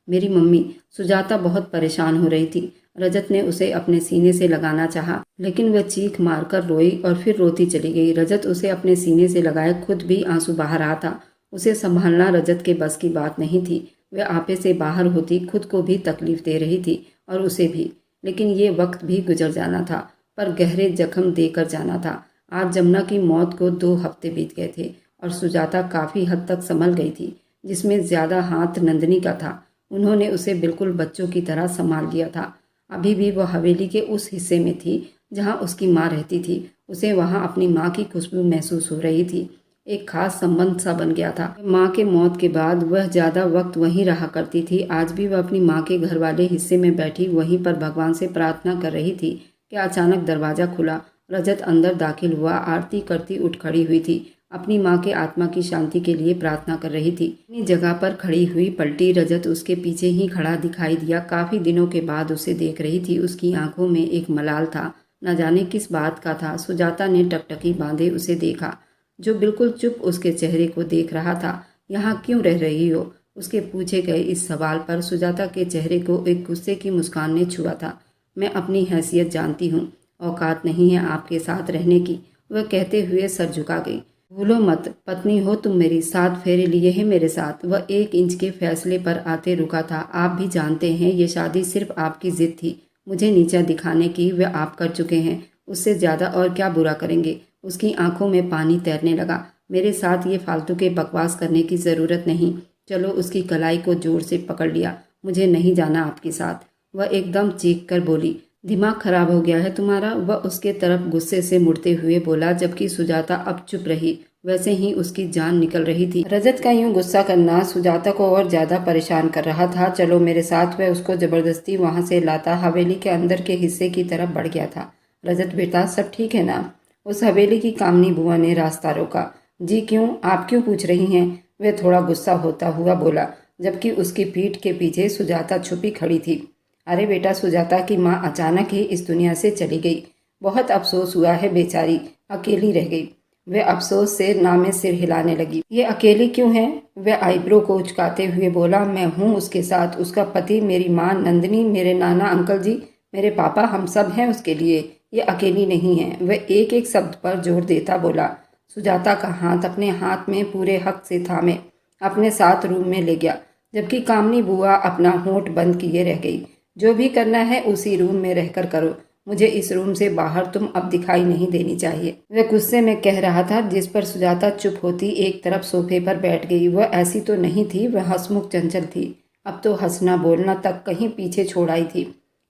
मेरी मम्मी। सुजाता बहुत परेशान हो रही थी। रजत ने उसे अपने सीने से लगाना चाहा, लेकिन वह चीख मारकर रोई और फिर रोती चली गई। रजत उसे अपने सीने से लगाए, खुद भी आंसू बहा रहा था। उसे संभालना रजत के बस की बात नहीं थी। वह आपे से बाहर होती, खुद को भी तकलीफ दे रही थी और उसे भी। लेकिन ये वक्त भी गुजर जाना था, पर गहरे जख्म देकर जाना था। आज जमुना की मौत को 2 हफ्ते बीत गए थे और सुजाता काफ़ी हद तक संभल गई थी, जिसमें ज़्यादा हाथ नंदिनी का था। उन्होंने उसे बिल्कुल बच्चों की तरह संभाल लिया था। अभी भी वह हवेली के उस हिस्से में थी जहाँ उसकी माँ रहती थी। उसे वहाँ अपनी माँ की खुशबू महसूस हो रही थी। एक खास संबंध सा बन गया था। माँ के मौत के बाद वह ज़्यादा वक्त वहीं रहा करती थी। आज भी वह अपनी माँ के घर वाले हिस्से में बैठी वहीं पर भगवान से प्रार्थना कर रही थी कि अचानक दरवाज़ा खुला। रजत अंदर दाखिल हुआ। आरती करती उठ खड़ी हुई थी। अपनी माँ के आत्मा की शांति के लिए प्रार्थना कर रही थी। अपनी जगह पर खड़ी हुई पलटी। रजत उसके पीछे ही खड़ा दिखाई दिया। काफ़ी दिनों के बाद उसे देख रही थी। उसकी आंखों में एक मलाल था, न जाने किस बात का था। सुजाता ने टकटकी बांधे उसे देखा, जो बिल्कुल चुप उसके चेहरे को देख रहा था। यहाँ क्यों रह रही हो? उसके पूछे गए इस सवाल पर सुजाता के चेहरे को एक गुस्से की मुस्कान ने छुआ था। मैं अपनी हैसियत जानती हूँ, औकात नहीं है आपके साथ रहने की, वह कहते हुए सर झुका गई। भूलो मत, पत्नी हो तुम मेरी, 7 फेरे लिए हैं मेरे साथ। वह 1 इंच के फैसले पर आते रुका था। आप भी जानते हैं ये शादी सिर्फ आपकी जिद थी, मुझे नीचा दिखाने की। वह आप कर चुके हैं, उससे ज़्यादा और क्या बुरा करेंगे? उसकी आंखों में पानी तैरने लगा। मेरे साथ ये फालतू के बकवास करने की ज़रूरत नहीं। चलो। उसकी कलाई को जोर से पकड़ लिया। मुझे नहीं जाना आपके साथ, वह एकदम चीख कर बोली। दिमाग खराब हो गया है तुम्हारा? वह उसके तरफ गुस्से से मुड़ते हुए बोला, जबकि सुजाता अब चुप रही। वैसे ही उसकी जान निकल रही थी। रजत का यूं गुस्सा करना सुजाता को और ज़्यादा परेशान कर रहा था। चलो मेरे साथ, वह उसको ज़बरदस्ती वहाँ से लाता हवेली के अंदर के हिस्से की तरफ बढ़ गया था। रजत बेटा, सब ठीक है ना? उस हवेली की कामनी बुआ ने रास्ता रोका। जी क्यों? आप क्यों पूछ रही हैं? वह थोड़ा गुस्सा होता हुआ बोला, जबकि उसकी पीठ के पीछे सुजाता छुपी खड़ी थी। अरे बेटा, सुजाता की माँ अचानक ही इस दुनिया से चली गई। बहुत अफसोस हुआ है, बेचारी अकेली रह गई। वह अफसोस से नामे सिर हिलाने लगी। ये अकेली क्यों है? वह आईब्रो को उचकाते हुए बोला, मैं हूँ उसके साथ, उसका पति, मेरी माँ नंदिनी, मेरे नाना अंकल जी, मेरे पापा, हम सब हैं उसके लिए। ये अकेली नहीं है। वह एक एक शब्द पर जोर देता बोला। सुजाता का हाथ अपने हाथ में पूरे हक से थामे अपने साथ रूम में ले गया, जबकि कामनी बुआ अपना होंठ बंद किए रह गई। जो भी करना है उसी रूम में रहकर करो, मुझे इस रूम से बाहर तुम अब दिखाई नहीं देनी चाहिए। वह गुस्से में कह रहा था, जिस पर सुजाता चुप होती एक तरफ सोफे पर बैठ गई। वह ऐसी तो नहीं थी, वह हंसमुख चंचल थी। अब तो हंसना बोलना तक कहीं पीछे छोड़ आई थी।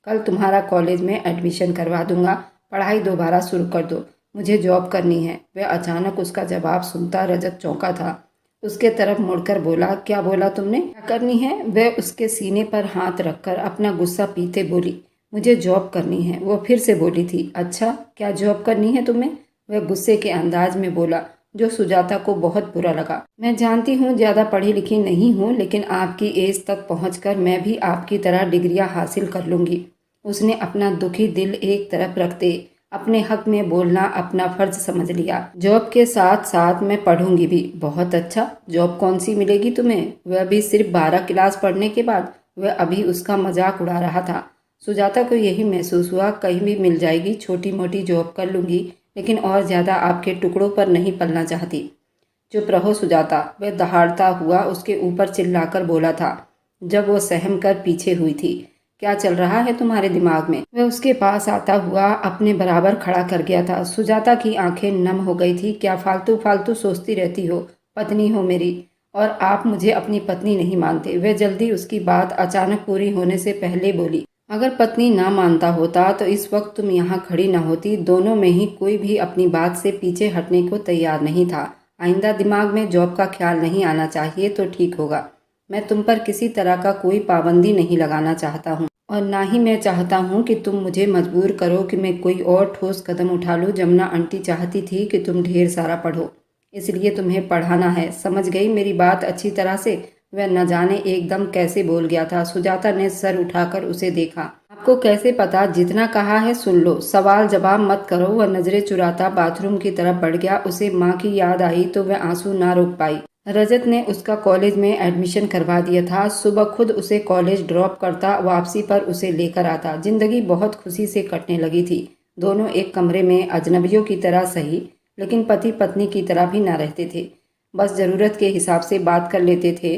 कल तुम्हारा कॉलेज में एडमिशन करवा दूंगा, पढ़ाई दोबारा शुरू कर दो, मुझे जॉब करनी है। वह अचानक उसका जवाब सुनता रजत चौंका था। उसके तरफ मुड़कर बोला, क्या बोला तुमने? क्या करनी है? वह उसके सीने पर हाथ रखकर अपना गुस्सा पीते बोली, मुझे जॉब करनी है। वो फिर से बोली थी, अच्छा क्या जॉब करनी है तुम्हें? वह गुस्से के अंदाज में बोला, जो सुजाता को बहुत बुरा लगा। मैं जानती हूँ ज़्यादा पढ़ी लिखी नहीं हूँ, लेकिन आपकी एज तक पहुँचकर मैं भी आपकी तरह डिग्रियाँ हासिल कर लूँगी। उसने अपना दुखी दिल एक तरफ रखते अपने हक में बोलना अपना फर्ज समझ लिया। जॉब के साथ साथ मैं पढ़ूंगी भी। बहुत अच्छा, जॉब कौन सी मिलेगी तुम्हें? वह भी सिर्फ 12 क्लास पढ़ने के बाद? वह अभी उसका मजाक उड़ा रहा था। सुजाता को यही महसूस हुआ, कहीं भी मिल जाएगी, छोटी मोटी जॉब कर लूंगी, लेकिन और ज़्यादा आपके टुकड़ों पर नहीं पलना चाहती। चुप रहो सुजाता, वह दहाड़ता हुआ उसके ऊपर चिल्लाकर बोला था जब वो सहम कर पीछे हुई थी। क्या चल रहा है तुम्हारे दिमाग में? वह उसके पास आता हुआ अपने बराबर खड़ा कर गया था। सुजाता की आंखें नम हो गई थी। क्या फालतू फालतू सोचती रहती हो? पत्नी हो मेरी, और आप मुझे अपनी पत्नी नहीं मानते। वह जल्दी उसकी बात अचानक पूरी होने से पहले बोली, अगर पत्नी ना मानता होता तो इस वक्त तुम यहाँ खड़ी ना होती। दोनों में ही कोई भी अपनी बात से पीछे हटने को तैयार नहीं था। आइंदा दिमाग में जॉब का ख्याल नहीं आना चाहिए तो ठीक होगा। मैं तुम पर किसी तरह का कोई पाबंदी नहीं लगाना चाहता हूँ, और ना ही मैं चाहता हूँ कि तुम मुझे मजबूर करो कि मैं कोई और ठोस कदम उठा लूँ। जमुना आंटी चाहती थी कि तुम ढेर सारा पढ़ो, इसलिए तुम्हें पढ़ाना है। समझ गई मेरी बात अच्छी तरह से? वह न जाने एकदम कैसे बोल गया था। सुजाता ने सर उठाकर उसे देखा। आपको कैसे पता? जितना कहा है सुन लो, सवाल जवाब मत करो। वह नजरें चुराता बाथरूम की तरफ बढ़ गया। उसे माँ की याद आई तो वह आंसू ना रोक पाई। रजत ने उसका कॉलेज में एडमिशन करवा दिया था। सुबह खुद उसे कॉलेज ड्रॉप करता, वापसी पर उसे लेकर आता। जिंदगी बहुत खुशी से कटने लगी थी। दोनों एक कमरे में अजनबियों की तरह सही, लेकिन पति पत्नी की तरह भी ना रहते थे। बस ज़रूरत के हिसाब से बात कर लेते थे।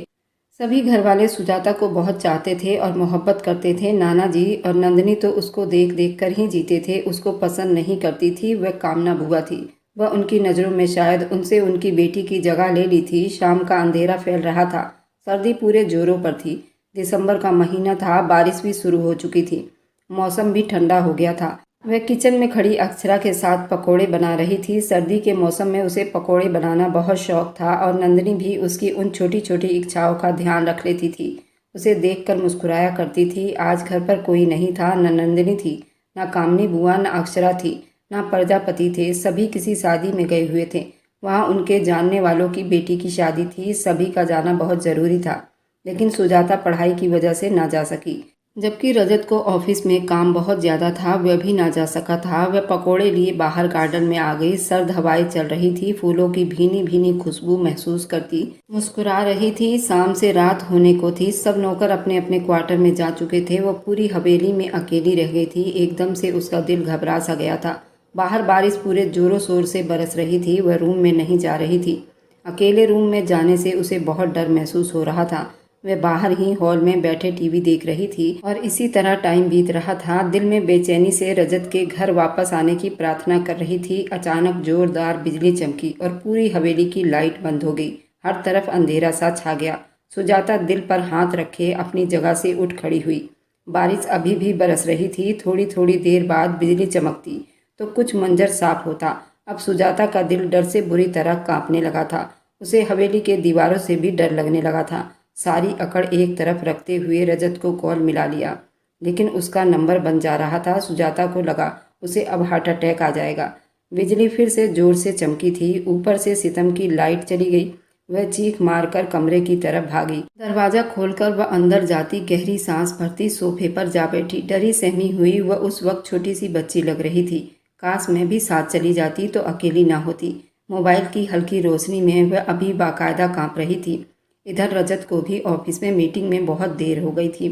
सभी घरवाले सुजाता को बहुत चाहते थे और मोहब्बत करते थे। नाना जी और नंदिनी तो उसको देख देख कर ही जीते थे। उसको पसंद नहीं करती थी, वह कामना बुआ थी। वह उनकी नज़रों में शायद उनसे उनकी बेटी की जगह ले ली थी। शाम का अंधेरा फैल रहा था। सर्दी पूरे जोरों पर थी। दिसंबर का महीना था। बारिश भी शुरू हो चुकी थी। मौसम भी ठंडा हो गया था। वह किचन में खड़ी अक्षरा के साथ पकोड़े बना रही थी। सर्दी के मौसम में उसे पकोड़े बनाना बहुत शौक था, और नंदिनी भी उसकी उन छोटी छोटी इच्छाओं का ध्यान रख लेती थी। उसे देखकर मुस्कुराया करती थी। आज घर पर कोई नहीं था। न नंदिनी थी, न कामनी बुआ, न अक्षरा थी, न प्रजापति थे। सभी किसी शादी में गए हुए थे। वहाँ उनके जानने वालों की बेटी की शादी थी। सभी का जाना बहुत ज़रूरी था, लेकिन सुजाता पढ़ाई की वजह से ना जा सकी। जबकि रजत को ऑफिस में काम बहुत ज़्यादा था, वह भी ना जा सका था। वह पकोड़े लिए बाहर गार्डन में आ गई। सर्द हवाएं चल रही थी। फूलों की भीनी भीनी खुशबू महसूस करती मुस्कुरा रही थी। शाम से रात होने को थी। सब नौकर अपने अपने क्वार्टर में जा चुके थे। वह पूरी हवेली में अकेली रह गई थी। एकदम से उसका दिल घबरा सा गया था। बाहर बारिश पूरे जोरों शोर से बरस रही थी। वह रूम में नहीं जा रही थी। अकेले रूम में जाने से उसे बहुत डर महसूस हो रहा था। वह बाहर ही हॉल में बैठे टीवी देख रही थी, और इसी तरह टाइम बीत रहा था। दिल में बेचैनी से रजत के घर वापस आने की प्रार्थना कर रही थी। अचानक जोरदार बिजली चमकी और पूरी हवेली की लाइट बंद हो गई। हर तरफ अंधेरा सा छा गया। सुजाता दिल पर हाथ रखे अपनी जगह से उठ खड़ी हुई। बारिश अभी भी बरस रही थी। थोड़ी थोड़ी देर बाद बिजली चमकती तो कुछ मंजर साफ होता। अब सुजाता का दिल डर से बुरी तरह कांपने लगा था। उसे हवेली के दीवारों से भी डर लगने लगा था। सारी अकड़ एक तरफ रखते हुए रजत को कॉल मिला लिया, लेकिन उसका नंबर बन जा रहा था। सुजाता को लगा उसे अब हार्ट अटैक आ जाएगा। बिजली फिर से जोर से चमकी थी। ऊपर से सितम की लाइट चली गई। वह चीख मारकर कमरे की तरफ भागी। दरवाजा खोलकर वह अंदर जाती, गहरी सांस भरती, सोफे पर जा बैठी। डरी सहमी हुई वह उस वक्त छोटी सी बच्ची लग रही थी। काश मैं भी साथ चली जाती तो अकेली ना होती। मोबाइल की हल्की रोशनी में वह अभी बाकायदा कांप रही थी। इधर रजत को भी ऑफिस में मीटिंग में बहुत देर हो गई थी।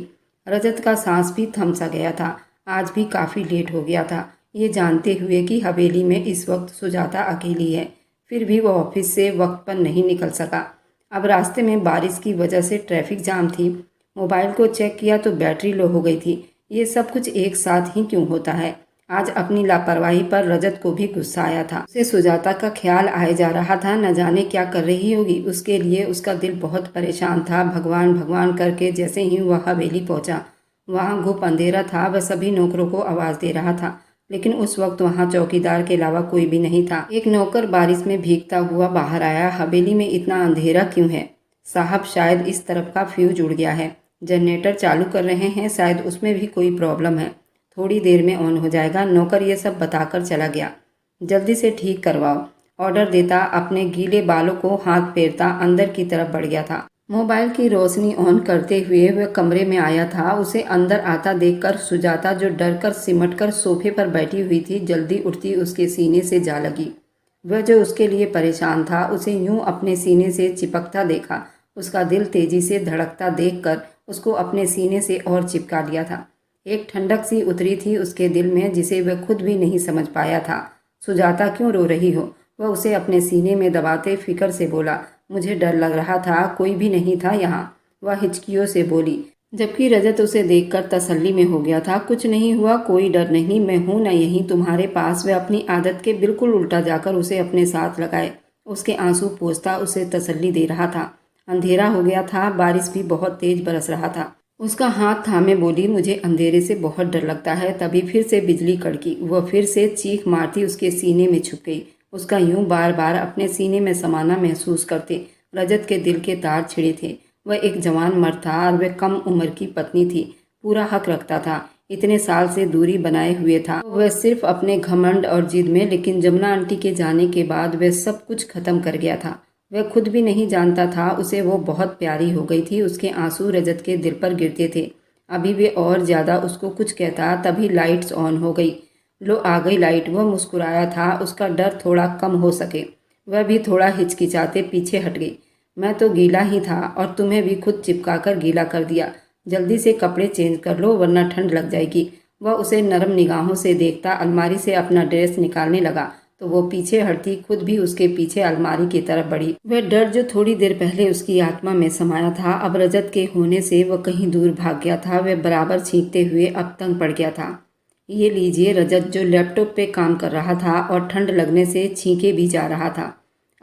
रजत का सांस भी थम सा गया था। आज भी काफ़ी लेट हो गया था, ये जानते हुए कि हवेली में इस वक्त सुजाता अकेली है। फिर भी वह ऑफिस से वक्त पर नहीं निकल सका। अब रास्ते में बारिश की वजह से ट्रैफिक जाम थी। मोबाइल को चेक किया तो बैटरी लो हो गई थी। ये सब कुछ एक साथ ही क्यों होता है? आज अपनी लापरवाही पर रजत को भी गुस्सा आया था। उसे सुजाता का ख्याल आए जा रहा था। न जाने क्या कर रही होगी। उसके लिए उसका दिल बहुत परेशान था। भगवान भगवान करके जैसे ही वह हवेली पहुंचा, वहां घुप अंधेरा था। वह सभी नौकरों को आवाज़ दे रहा था, लेकिन उस वक्त वहां चौकीदार के अलावा कोई भी नहीं था। एक नौकर बारिश में भीगता हुआ बाहर आया। हवेली में इतना अंधेरा क्यों है? साहब, शायद इस तरफ का फ्यूज उड़ गया है। जनरेटर चालू कर रहे हैं, शायद उसमें भी कोई प्रॉब्लम है। थोड़ी देर में ऑन हो जाएगा। नौकर ये सब बताकर चला गया। जल्दी से ठीक करवाओ, ऑर्डर देता अपने गीले बालों को हाथ फेरता अंदर की तरफ बढ़ गया था। मोबाइल की रोशनी ऑन करते हुए वह कमरे में आया था। उसे अंदर आता देखकर सुजाता, जो डर कर सिमट कर सोफे पर बैठी हुई थी, जल्दी उठती उसके सीने से जा लगी। वह जो उसके लिए परेशान था, उसे यूं अपने सीने से चिपकता देखा। उसका दिल तेजी से धड़कता देखकर उसको अपने सीने से और चिपका लिया था। एक ठंडक सी उतरी थी उसके दिल में, जिसे वह खुद भी नहीं समझ पाया था। सुजाता, क्यों रो रही हो? वह उसे अपने सीने में दबाते फिक्र से बोला। मुझे डर लग रहा था, कोई भी नहीं था यहाँ, वह हिचकियों से बोली। जबकि रजत उसे देखकर तसल्ली में हो गया था। कुछ नहीं हुआ, कोई डर नहीं, मैं हूं ना यहीं तुम्हारे पास। वह अपनी आदत के बिल्कुल उल्टा जाकर उसे अपने साथ लगाए उसके आंसू पोंछता उसे तसल्ली दे रहा था। अंधेरा हो गया था, बारिश भी बहुत तेज बरस रहा था। उसका हाथ थामे बोली, मुझे अंधेरे से बहुत डर लगता है। तभी फिर से बिजली कड़की। वह फिर से चीख मारती उसके सीने में छुप गई। उसका यूं बार बार अपने सीने में समाना महसूस करते रजत के दिल के तार छिड़े थे। वह एक जवान मर्द था और वह कम उम्र की पत्नी थी। पूरा हक रखता था, इतने साल से दूरी बनाए हुए था वह सिर्फ अपने घमंड और जिद में। लेकिन जमुना आंटी के जाने के बाद वह सब कुछ खत्म कर गया था। वह खुद भी नहीं जानता था उसे वो बहुत प्यारी हो गई थी। उसके आंसू रजत के दिल पर गिरते थे। अभी वे और ज़्यादा उसको कुछ कहता, तभी लाइट्स ऑन हो गई। लो, आ गई लाइट। वह मुस्कुराया था, उसका डर थोड़ा कम हो सके। वह भी थोड़ा हिचकिचाते पीछे हट गई। मैं तो गीला ही था और तुम्हें भी खुद चिपका कर गीला कर दिया। जल्दी से कपड़े चेंज कर लो वरना ठंड लग जाएगी। वह उसे नरम निगाहों से देखता अलमारी से अपना ड्रेस निकालने लगा तो वो पीछे हटती, खुद भी उसके पीछे अलमारी की तरफ बढ़ी। वह डर जो थोड़ी देर पहले उसकी आत्मा में समाया था, अब रजत के होने से वह कहीं दूर भाग गया था। वह बराबर छींकते हुए अब तंग पड़ गया था। ये लीजिए, रजत जो लैपटॉप पे काम कर रहा था और ठंड लगने से छींके भी जा रहा था,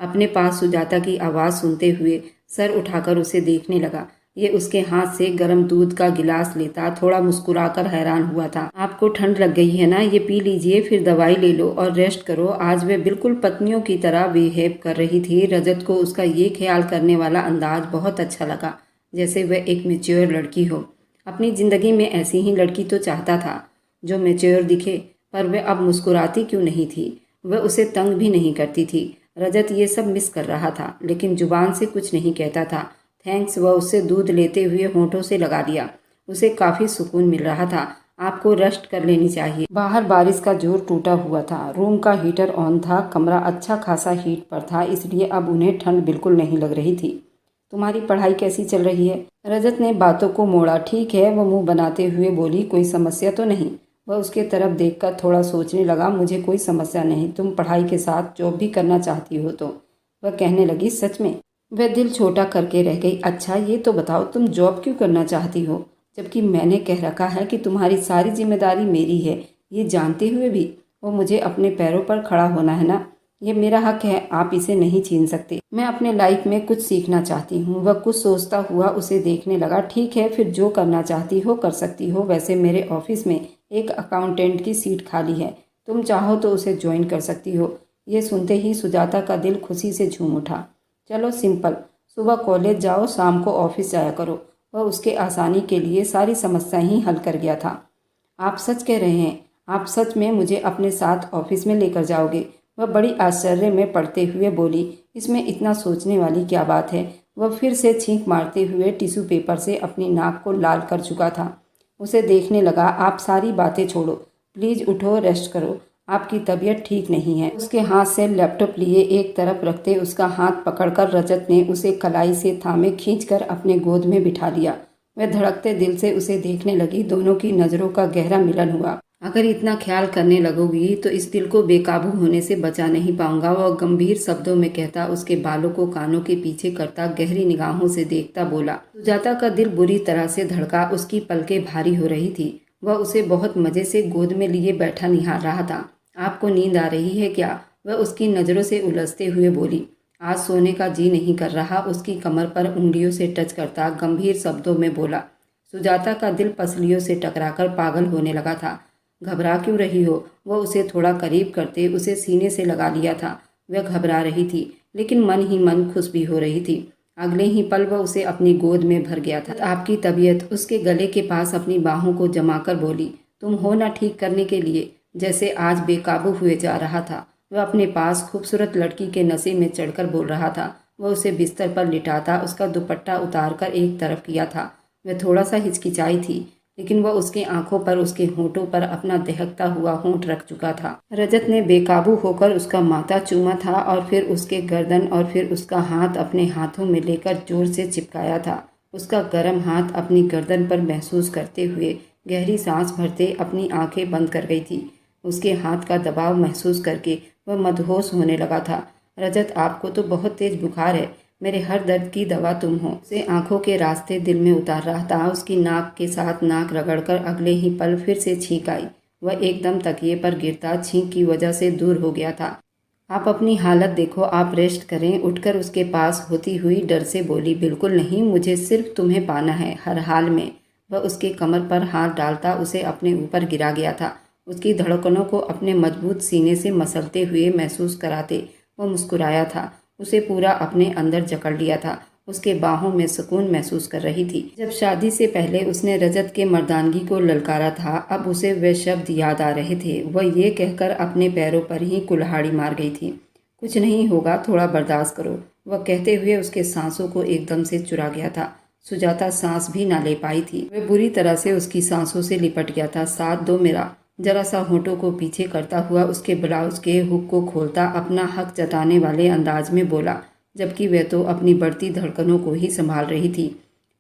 अपने पास सुजाता की आवाज़ सुनते हुए सर उठाकर उसे देखने लगा। ये उसके हाथ से गर्म दूध का गिलास लेता थोड़ा मुस्कुराकर हैरान हुआ था। आपको ठंड लग गई है ना, ये पी लीजिए, फिर दवाई ले लो और रेस्ट करो। आज वह बिल्कुल पत्नियों की तरह बिहेव कर रही थी। रजत को उसका ये ख्याल करने वाला अंदाज बहुत अच्छा लगा, जैसे वह एक मैच्योर लड़की हो। अपनी ज़िंदगी में ऐसी ही लड़की तो चाहता था जो मैच्योर दिखे। पर वह अब मुस्कुराती क्यों नहीं थी? वह उसे तंग भी नहीं करती थी। रजत ये सब मिस कर रहा था, लेकिन जुबान से कुछ नहीं कहता था। थैंक्स, वह उससे दूध लेते हुए होंठों से लगा दिया। उसे काफ़ी सुकून मिल रहा था। आपको रेस्ट कर लेनी चाहिए। बाहर बारिश का जोर टूटा हुआ था। रूम का हीटर ऑन था। कमरा अच्छा खासा हीट पर था, इसलिए अब उन्हें ठंड बिल्कुल नहीं लग रही थी। तुम्हारी पढ़ाई कैसी चल रही है? रजत ने बातों को मोड़ा। ठीक है, वह मुंह बनाते हुए बोली। कोई समस्या तो नहीं? वह उसके तरफ देखकर थोड़ा सोचने लगा। मुझे कोई समस्या नहीं, तुम पढ़ाई के साथ जॉब भी करना चाहती हो तो? वह कहने लगी, सच में? वह दिल छोटा करके रह गई। अच्छा, ये तो बताओ तुम जॉब क्यों करना चाहती हो, जबकि मैंने कह रखा है कि तुम्हारी सारी जिम्मेदारी मेरी है। ये जानते हुए भी वो मुझे अपने पैरों पर खड़ा होना है ना? ये मेरा हक है, आप इसे नहीं छीन सकते। मैं अपने लाइफ में कुछ सीखना चाहती हूँ। वह कुछ सोचता हुआ उसे देखने लगा। ठीक है, फिर जो करना चाहती हो कर सकती हो। वैसे मेरे ऑफिस में एक अकाउंटेंट की सीट खाली है, तुम चाहो तो उसे ज्वाइन कर सकती हो। ये सुनते ही सुजाता का दिल खुशी से झूम उठा। चलो, सिंपल, सुबह कॉलेज जाओ, शाम को ऑफिस जाया करो। वह उसके आसानी के लिए सारी समस्याएं ही हल कर गया था। आप सच कह रहे हैं? आप सच में मुझे अपने साथ ऑफिस में लेकर जाओगे? वह बड़ी आश्चर्य में पड़ते हुए बोली। इसमें इतना सोचने वाली क्या बात है? वह फिर से छींक मारते हुए टिश्यू पेपर से अपनी नाक को लाल कर चुका था। उसे देखने लगा। आप सारी बातें छोड़ो, प्लीज़ उठो, रेस्ट करो, आपकी तबीयत ठीक नहीं है। उसके हाथ से लैपटॉप लिए एक तरफ रखते उसका हाथ पकड़कर रजत ने उसे कलाई से थामे खींचकर अपने गोद में बिठा लिया। वह धड़कते दिल से उसे देखने लगी। दोनों की नज़रों का गहरा मिलन हुआ। अगर इतना ख्याल करने लगोगी तो इस दिल को बेकाबू होने से बचा नहीं पाऊंगा, वह गंभीर शब्दों में कहता, उसके बालों को कानों के पीछे करता, गहरी निगाहों से देखता बोला। सुजाता का दिल बुरी तरह से धड़का। उसकी पलकें भारी हो रही थी। वह उसे बहुत मजे से गोद में लिए बैठा निहार रहा था। आपको नींद आ रही है क्या? वह उसकी नज़रों से उलझते हुए बोली। आज सोने का जी नहीं कर रहा। उसकी कमर पर उंगलियों से टच करता गंभीर शब्दों में बोला। सुजाता का दिल पसलियों से टकराकर पागल होने लगा था। घबरा क्यों रही हो? वह उसे थोड़ा करीब करते उसे सीने से लगा लिया था। वह घबरा रही थी, लेकिन मन ही मन खुश भी हो रही थी। अगले ही पल वह उसे अपनी गोद में भर गया था। आपकी तबीयत? उसके गले के पास अपनी बाहों को जमाकर बोली। तुम हो ना ठीक करने के लिए? जैसे आज बेकाबू हुए जा रहा था। वह अपने पास खूबसूरत लड़की के नशे में चढ़कर बोल रहा था। वह उसे बिस्तर पर लिटाता उसका दुपट्टा उतारकर एक तरफ किया था। वह थोड़ा सा हिचकिचाई थी, लेकिन वह उसकी आंखों पर, उसके होठों पर अपना दहकता हुआ होंठ रख चुका था। रजत ने बेकाबू होकर उसका माथा चूमा था और फिर उसके गर्दन और फिर उसका हाथ अपने हाथों में लेकर जोर से चिपकाया था। उसका गर्म हाथ अपनी गर्दन पर महसूस करते हुए गहरी सांस भरते अपनी आंखें बंद कर गई थी। उसके हाथ का दबाव महसूस करके वह मदहोश होने लगा था। रजत, आपको तो बहुत तेज बुखार है, मेरे हर दर्द की दवा तुम हो। उसे आंखों के रास्ते दिल में उतार रहा था। उसकी नाक के साथ नाक रगड़कर अगले ही पल फिर से छींक आई। वह एकदम तकिए पर गिरता छींक की वजह से दूर हो गया था। आप अपनी हालत देखो, आप रेस्ट करें। उठकर उसके पास होती हुई डर से बोली, बिल्कुल नहीं, मुझे सिर्फ तुम्हें पाना है, हर हाल में। वह उसके कमर पर हाथ डालता उसे अपने ऊपर गिरा गया था, उसकी धड़कनों को अपने मजबूत सीने से मसलते हुए महसूस कराते। वह मुस्कुराया था, उसे पूरा अपने अंदर जकड़ लिया था, उसके बाहों में सुकून महसूस कर रही थी। जब शादी से पहले उसने रजत के मर्दानगी को ललकारा था, अब उसे वे शब्द याद आ रहे थे। वह ये कहकर अपने पैरों पर ही कुल्हाड़ी मार गई थी, कुछ नहीं होगा, थोड़ा बर्दाश्त करो। वह कहते हुए उसके सांसों को एकदम से चुरा गया था। सुजाता सांस भी ना ले पाई थी। वह बुरी तरह से उसकी सांसों से लिपट गया था। साथ दो मेरा, जरा सा होठों को पीछे करता हुआ उसके ब्लाउज के हुक को खोलता अपना हक जताने वाले अंदाज में बोला, जबकि वह तो अपनी बढ़ती धड़कनों को ही संभाल रही थी।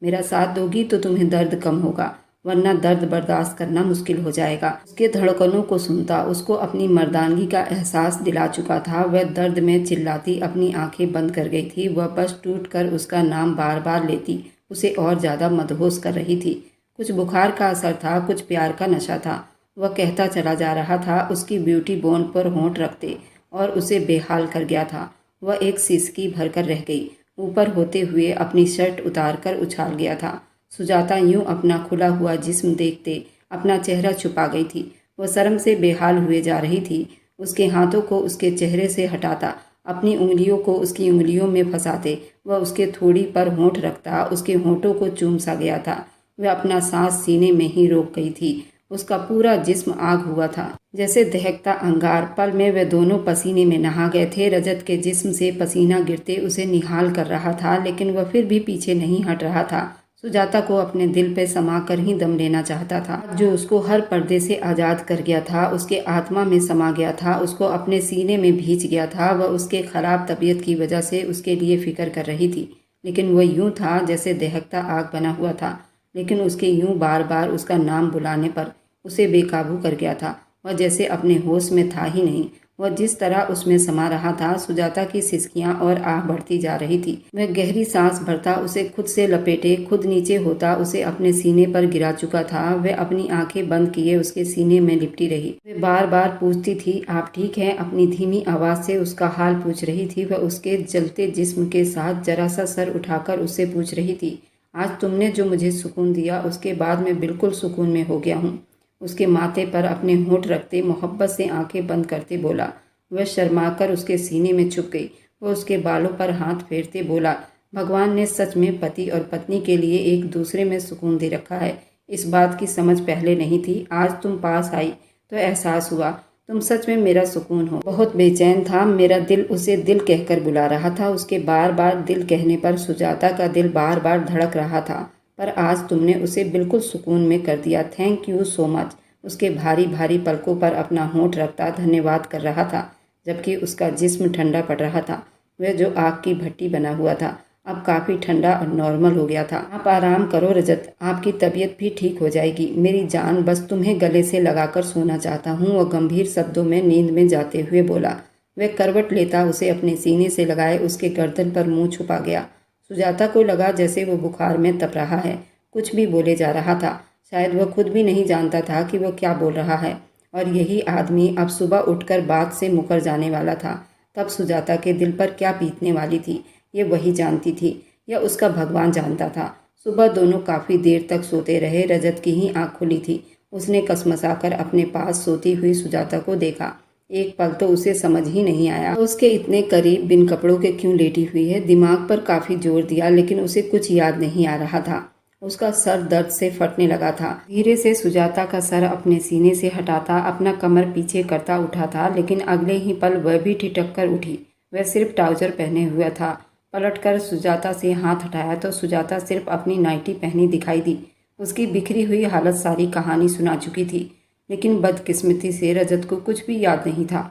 मेरा साथ दोगी तो तुम्हें दर्द कम होगा, वरना दर्द बर्दाश्त करना मुश्किल हो जाएगा। उसके धड़कनों को सुनता उसको अपनी मर्दानगी का एहसास दिला चुका था। वह दर्द में चिल्लाती अपनी आंखें बंद कर गई थी। वह बस टूट कर उसका नाम बार बार लेती उसे और ज़्यादा मदहोश कर रही थी। कुछ बुखार का असर था, कुछ प्यार का नशा था। वह कहता चला जा रहा था, उसकी ब्यूटी बोन पर होंठ रखते, और उसे बेहाल कर गया था। वह एक सिसकी भरकर रह गई, ऊपर होते हुए अपनी शर्ट उतारकर उछाल गया था। सुजाता यूं अपना खुला हुआ जिस्म देखते अपना चेहरा छुपा गई थी। वह शर्म से बेहाल हुए जा रही थी। उसके हाथों को उसके चेहरे से हटाता, अपनी उंगलियों को उसकी उंगलियों में फंसाते वह उसके थोड़ी पर होंठ रखता, उसके होंठों को चूम सा गया था। वह अपना सांस सीने में ही रोक गई थी। उसका पूरा जिस्म आग हुआ था, जैसे दहकता अंगार। पल में वे दोनों पसीने में नहा गए थे। रजत के जिस्म से पसीना गिरते उसे निहाल कर रहा था, लेकिन वह फिर भी पीछे नहीं हट रहा था। सुजाता को अपने दिल पे समा कर ही दम लेना चाहता था, जो उसको हर पर्दे से आज़ाद कर गया था, उसके आत्मा में समा गया था, उसको अपने सीने में भींच गया था। वह उसके खराब तबीयत की वजह से उसके लिए फिक्र कर रही थी, लेकिन वह यूं था जैसे दहकता आग बना हुआ था। लेकिन उसके यूं बार बार उसका नाम बुलाने पर उसे बेकाबू कर गया था। वह जैसे अपने होश में था ही नहीं। वह जिस तरह उसमें समा रहा था, सुजाता की सिसकियां और आह बढ़ती जा रही थी। वह गहरी सांस भरता, उसे खुद से लपेटे, खुद नीचे होता, उसे अपने सीने पर गिरा चुका था। वह अपनी आंखें बंद किए उसके सीने में लिपटी रही। वह बार बार पूछती थी, आप ठीक हैं? अपनी धीमी आवाज से उसका हाल पूछ रही थी। वह उसके जलते जिस्म के साथ जरा सा सर उठाकर उससे पूछ रही थी, आज तुमने जो मुझे सुकून दिया, उसके बाद मैं बिल्कुल सुकून में हो गया हूँ। उसके माथे पर अपने होंठ रखते मोहब्बत से आंखें बंद करते बोला। वह शर्माकर उसके सीने में छुप गई। वह उसके बालों पर हाथ फेरते बोला, भगवान ने सच में पति और पत्नी के लिए एक दूसरे में सुकून दे रखा है। इस बात की समझ पहले नहीं थी, आज तुम पास आई तो एहसास हुआ, तुम सच में मेरा सुकून हो। बहुत बेचैन था मेरा दिल, उसे दिल कहकर बुला रहा था। उसके बार बार दिल कहने पर सुजाता का दिल बार बार धड़क रहा था, पर आज तुमने उसे बिल्कुल सुकून में कर दिया। Thank you so much. उसके भारी भारी पलकों पर अपना होंठ रखता धन्यवाद कर रहा था, जबकि उसका जिस्म ठंडा पड़ रहा था। वह जो आग की भट्टी बना हुआ था, अब काफ़ी ठंडा और नॉर्मल हो गया था। आप आराम करो रजत, आपकी तबीयत भी ठीक हो जाएगी। मेरी जान, बस तुम्हें गले से लगाकर सोना चाहता हूँ, वह गंभीर शब्दों में नींद में जाते हुए बोला। वह करवट लेता उसे अपने सीने से लगाए उसके गर्दन पर मुंह छुपा गया। सुजाता को लगा जैसे वो बुखार में तप रहा है, कुछ भी बोले जा रहा था। शायद वह खुद भी नहीं जानता था कि वह क्या बोल रहा है। और यही आदमी अब सुबह उठकर बात से मुकर जाने वाला था। तब सुजाता के दिल पर क्या बीतने वाली थी, ये वही जानती थी, या उसका भगवान जानता था। सुबह दोनों काफ़ी देर तक सोते रहे। रजत की ही आँख खुली थी। उसने कसमसाकर अपने पास सोती हुई सुजाता को देखा। एक पल तो उसे समझ ही नहीं आया, उसके इतने करीब बिन कपड़ों के क्यों लेटी हुई है। दिमाग पर काफ़ी जोर दिया, लेकिन उसे कुछ याद नहीं आ रहा था। उसका सर दर्द से फटने लगा था। धीरे से सुजाता का सर अपने सीने से हटाता, अपना कमर पीछे करता उठा था, लेकिन अगले ही पल वह भी ठिठक कर उठी। वह सिर्फ ट्राउजर पहने हुआ था, पलटकर सुजाता से हाथ हटाया तो सुजाता सिर्फ अपनी नाइटी पहनी दिखाई दी। उसकी बिखरी हुई हालत सारी कहानी सुना चुकी थी, लेकिन बदकिस्मती से रजत को कुछ भी याद नहीं था।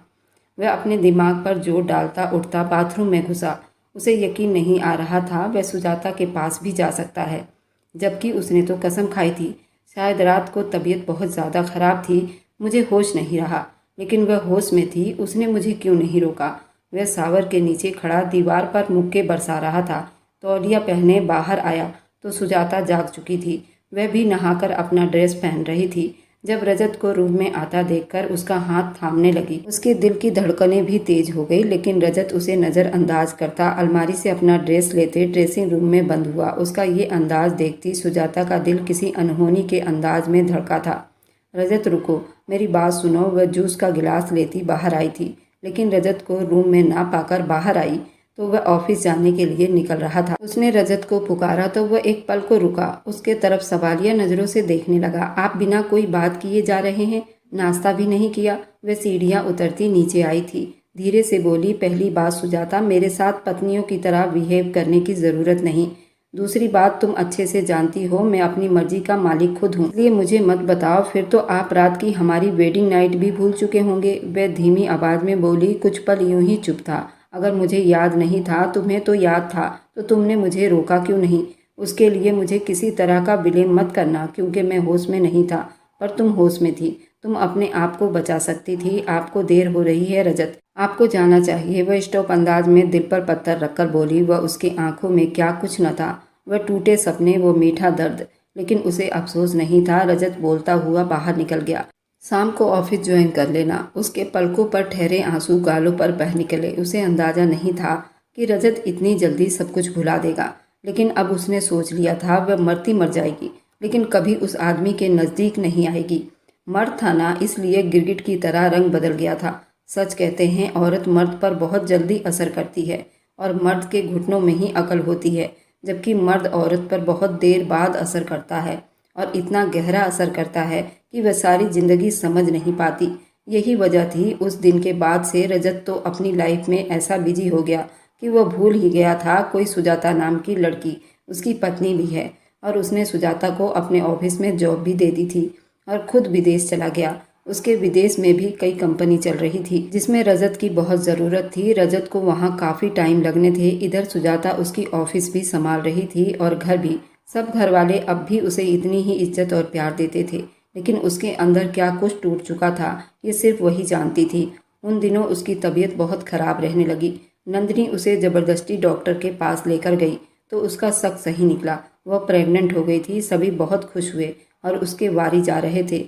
वह अपने दिमाग पर जोर डालता उठता बाथरूम में घुसा। उसे यकीन नहीं आ रहा था वह सुजाता के पास भी जा सकता है, जबकि उसने तो कसम खाई थी। शायद रात को तबीयत बहुत ज़्यादा ख़राब थी, मुझे होश नहीं रहा, लेकिन वह होश में थी। उसने मुझे क्यों नहीं रोका? वह शावर के नीचे खड़ा दीवार पर मुक्के बरसा रहा था। तौलिया पहने बाहर आया तो सुजाता जाग चुकी थी। वह भी नहाकर अपना ड्रेस पहन रही थी। जब रजत को रूम में आता देखकर उसका हाथ थामने लगी। उसके दिल की धड़कनें भी तेज हो गई, लेकिन रजत उसे नज़रअंदाज करता अलमारी से अपना ड्रेस लेते ड्रेसिंग रूम में बंद हुआ। उसका ये अंदाज देखती सुजाता का दिल किसी अनहोनी के अंदाज में धड़का था। रजत रुको, मेरी बात सुनो। वह जूस का गिलास लेती बाहर आई थी, लेकिन रजत को रूम में ना पाकर बाहर आई तो वह ऑफिस जाने के लिए निकल रहा था। उसने रजत को पुकारा तो वह एक पल को रुका, उसके तरफ सवालिया नज़रों से देखने लगा। आप बिना कोई बात किए जा रहे हैं? नाश्ता भी नहीं किया? वह सीढ़ियाँ उतरती नीचे आई थी। धीरे से बोली, पहली बात सुजाता, मेरे साथ पत्नियों की तरह बिहेव करने की ज़रूरत नहीं। दूसरी बात, तुम अच्छे से जानती हो मैं अपनी मर्जी का मालिक खुद हूँ, इसलिए मुझे मत बताओ। फिर तो आप रात की हमारी वेडिंग नाइट भी भूल चुके होंगे। वह धीमी आवाज़ में बोली। कुछ पल यूं ही चुप था। अगर मुझे याद नहीं था, तुम्हें तो याद था, तो तुमने मुझे रोका क्यों नहीं? उसके लिए मुझे किसी तरह का ब्लेम मत करना, क्योंकि मैं होश में नहीं था, पर तुम होश में थी। तुम अपने आप को बचा सकती थी। आपको देर हो रही है रजत, आपको जाना चाहिए। वह स्टॉप अंदाज में दिल पर पत्थर रखकर बोली। वह उसकी आंखों में क्या कुछ न था। वह टूटे सपने, वो मीठा दर्द, लेकिन उसे अफसोस नहीं था। रजत बोलता हुआ बाहर निकल गया। शाम को ऑफिस ज्वाइन कर लेना। उसके पलकों पर ठहरे आंसू गालों पर बह निकले। उसे अंदाजा नहीं था कि रजत इतनी जल्दी सब कुछ भुला देगा, लेकिन अब उसने सोच लिया था वह मरती मर जाएगी, लेकिन कभी उस आदमी के नज़दीक नहीं आएगी। मर्द था ना, इसलिए गिरगिट की तरह रंग बदल गया था। सच कहते हैं औरत मर्द पर बहुत जल्दी असर करती है, और मर्द के घुटनों में ही अकल होती है, जबकि मर्द औरत पर बहुत देर बाद असर करता है, और इतना गहरा असर करता है कि वह सारी ज़िंदगी समझ नहीं पाती। यही वजह थी उस दिन के बाद से रजत तो अपनी लाइफ में ऐसा बिजी हो गया कि वह भूल ही गया था कोई सुजाता नाम की लड़की उसकी पत्नी भी है, और उसने सुजाता को अपने ऑफिस में जॉब भी दे दी थी और खुद विदेश चला गया। उसके विदेश में भी कई कंपनी चल रही थी जिसमें रजत की बहुत ज़रूरत थी। रजत को वहाँ काफ़ी टाइम लगने थे। इधर सुजाता उसकी ऑफिस भी संभाल रही थी और घर भी। सब घर वाले अब भी उसे इतनी ही इज्जत और प्यार देते थे, लेकिन उसके अंदर क्या कुछ टूट चुका था ये सिर्फ वही जानती थी। उन दिनों उसकी तबीयत बहुत ख़राब रहने लगी। नंदिनी उसे ज़बरदस्ती डॉक्टर के पास लेकर गई तो उसका शक सही निकला। वह प्रेग्नेंट हो गई थी। सभी बहुत खुश हुए और उसके वारी जा रहे थे,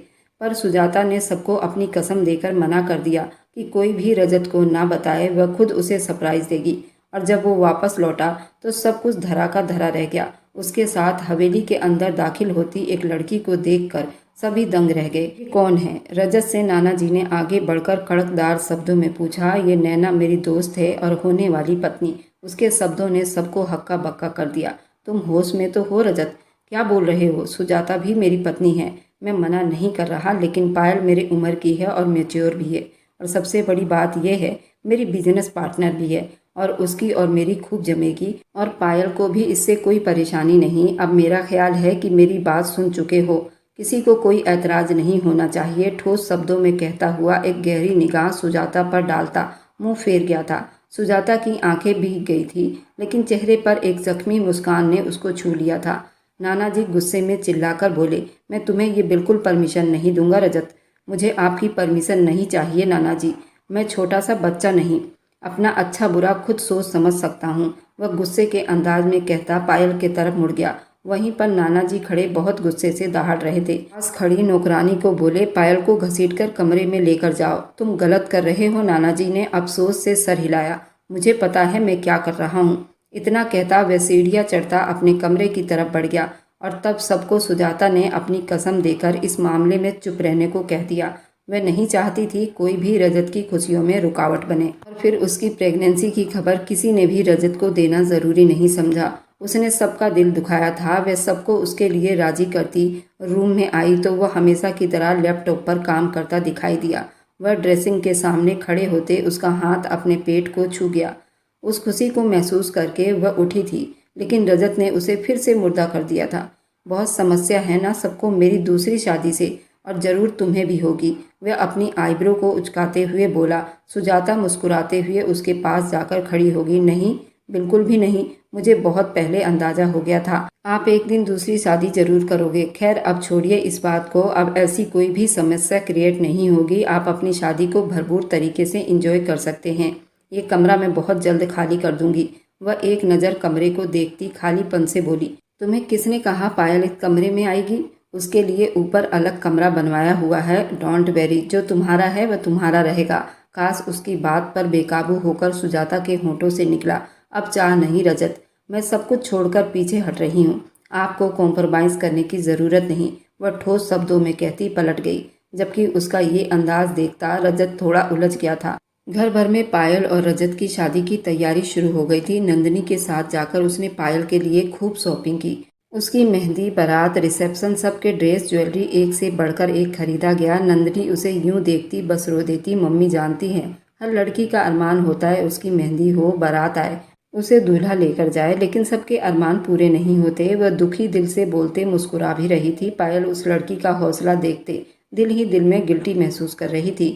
पर सुजाता ने सबको अपनी कसम देकर मना कर दिया कि कोई भी रजत को ना बताए, वह खुद उसे सरप्राइज़ देगी। और जब वो वापस लौटा तो सब कुछ धरा का धरा रह गया। उसके साथ हवेली के अंदर दाखिल होती एक लड़की को देखकर सभी दंग रह गए। ये कौन है? रजत से नाना जी ने आगे बढ़कर कड़कदार शब्दों में पूछा। ये नैना मेरी दोस्त है और होने वाली पत्नी। उसके शब्दों ने सबको हक्का बक्का कर दिया। तुम होश में तो हो रजत? क्या बोल रहे हो? सुजाता भी मेरी पत्नी है। मैं मना नहीं कर रहा, लेकिन पायल मेरी उम्र की है और मैच्योर भी है, और सबसे बड़ी बात यह है मेरी बिजनेस पार्टनर भी है, और उसकी और मेरी खूब जमेगी, और पायल को भी इससे कोई परेशानी नहीं। अब मेरा ख्याल है कि मेरी बात सुन चुके हो, किसी को कोई ऐतराज़ नहीं होना चाहिए। ठोस शब्दों में कहता हुआ एक गहरी निगाह सुजाता पर डालता मुंह फेर गया था। सुजाता की आंखें भीग गई थी, लेकिन चेहरे पर एक जख्मी मुस्कान ने उसको छू लिया था। नाना जी गुस्से में चिल्लाकर बोले, मैं तुम्हें ये बिल्कुल परमिशन नहीं दूंगा रजत। मुझे आपकी परमिशन नहीं चाहिए नाना जी। मैं छोटा सा बच्चा नहीं, अपना अच्छा बुरा खुद सोच समझ सकता हूँ। वह गुस्से के अंदाज में कहता पायल के तरफ मुड़ गया। वहीं पर नाना जी खड़े बहुत गुस्से से दहाड़ रहे थे। पास खड़ी नौकरानी को बोले, पायल को घसीटकर कमरे में लेकर जाओ। तुम गलत कर रहे हो। नाना जी ने अफसोस से सर हिलाया। मुझे पता है मैं क्या कर रहा हूँ। इतना कहता वह सीढ़ियाँ चढ़ता अपने कमरे की तरफ बढ़ गया, और तब सबको सुजाता ने अपनी कसम देकर इस मामले में चुप रहने को कह दिया। वह नहीं चाहती थी कोई भी रजत की खुशियों में रुकावट बने, और फिर उसकी प्रेगनेंसी की खबर किसी ने भी रजत को देना ज़रूरी नहीं समझा। उसने सबका दिल दुखाया था। वह सबको उसके लिए राजी करती। रूम में आई तो वह हमेशा की तरह लैपटॉप पर काम करता दिखाई दिया। वह ड्रेसिंग के सामने खड़े होते उसका हाथ अपने पेट को छू गया। उस खुशी को महसूस करके वह उठी थी, लेकिन रजत ने उसे फिर से मुर्दा कर दिया था। बहुत समस्या है ना सबको मेरी दूसरी शादी से, और ज़रूर तुम्हें भी होगी। वह अपनी आईब्रो को उचकाते हुए बोला। सुजाता मुस्कुराते हुए उसके पास जाकर खड़ी होगी। नहीं, बिल्कुल भी नहीं, मुझे बहुत पहले अंदाजा हो गया था आप एक दिन दूसरी शादी जरूर करोगे। खैर अब छोड़िए इस बात को, अब ऐसी कोई भी समस्या क्रिएट नहीं होगी। आप अपनी शादी को भरपूर तरीके से एंजॉय कर सकते हैं। ये कमरा मैं बहुत जल्द खाली कर दूंगी। वह एक नज़र कमरे को देखती खालीपन से बोली। तुम्हें किसने कहा पायल इस कमरे में आएगी? उसके लिए ऊपर अलग कमरा बनवाया हुआ है। डोंट वेरी, जो तुम्हारा है वह तुम्हारा रहेगा। काश उसकी बात पर बेकाबू होकर सुजाता के होंठों से निकला, अब चाह नहीं रजत, मैं सब कुछ छोड़कर पीछे हट रही हूँ। आपको कॉम्प्रोमाइज़ करने की ज़रूरत नहीं, वह ठोस शब्दों में कहती पलट गई। जबकि उसका ये अंदाज देखता रजत थोड़ा उलझ गया था। घर भर में पायल और रजत की शादी की तैयारी शुरू हो गई थी। नंदिनी के साथ जाकर उसने पायल के लिए खूब शॉपिंग की। उसकी मेहंदी, बारात, रिसेप्शन, सबके ड्रेस, ज्वेलरी एक से बढ़कर एक खरीदा गया। नंदिनी उसे यूं देखती बस रो देती। मम्मी जानती हैं, हर लड़की का अरमान होता है उसकी मेहंदी हो, बारात आए, उसे दूल्हा लेकर जाए, लेकिन सबके अरमान पूरे नहीं होते। वह दुखी दिल से बोलते मुस्कुरा भी रही थी। पायल उस लड़की का हौसला देखते दिल ही दिल में गिल्टी महसूस कर रही थी।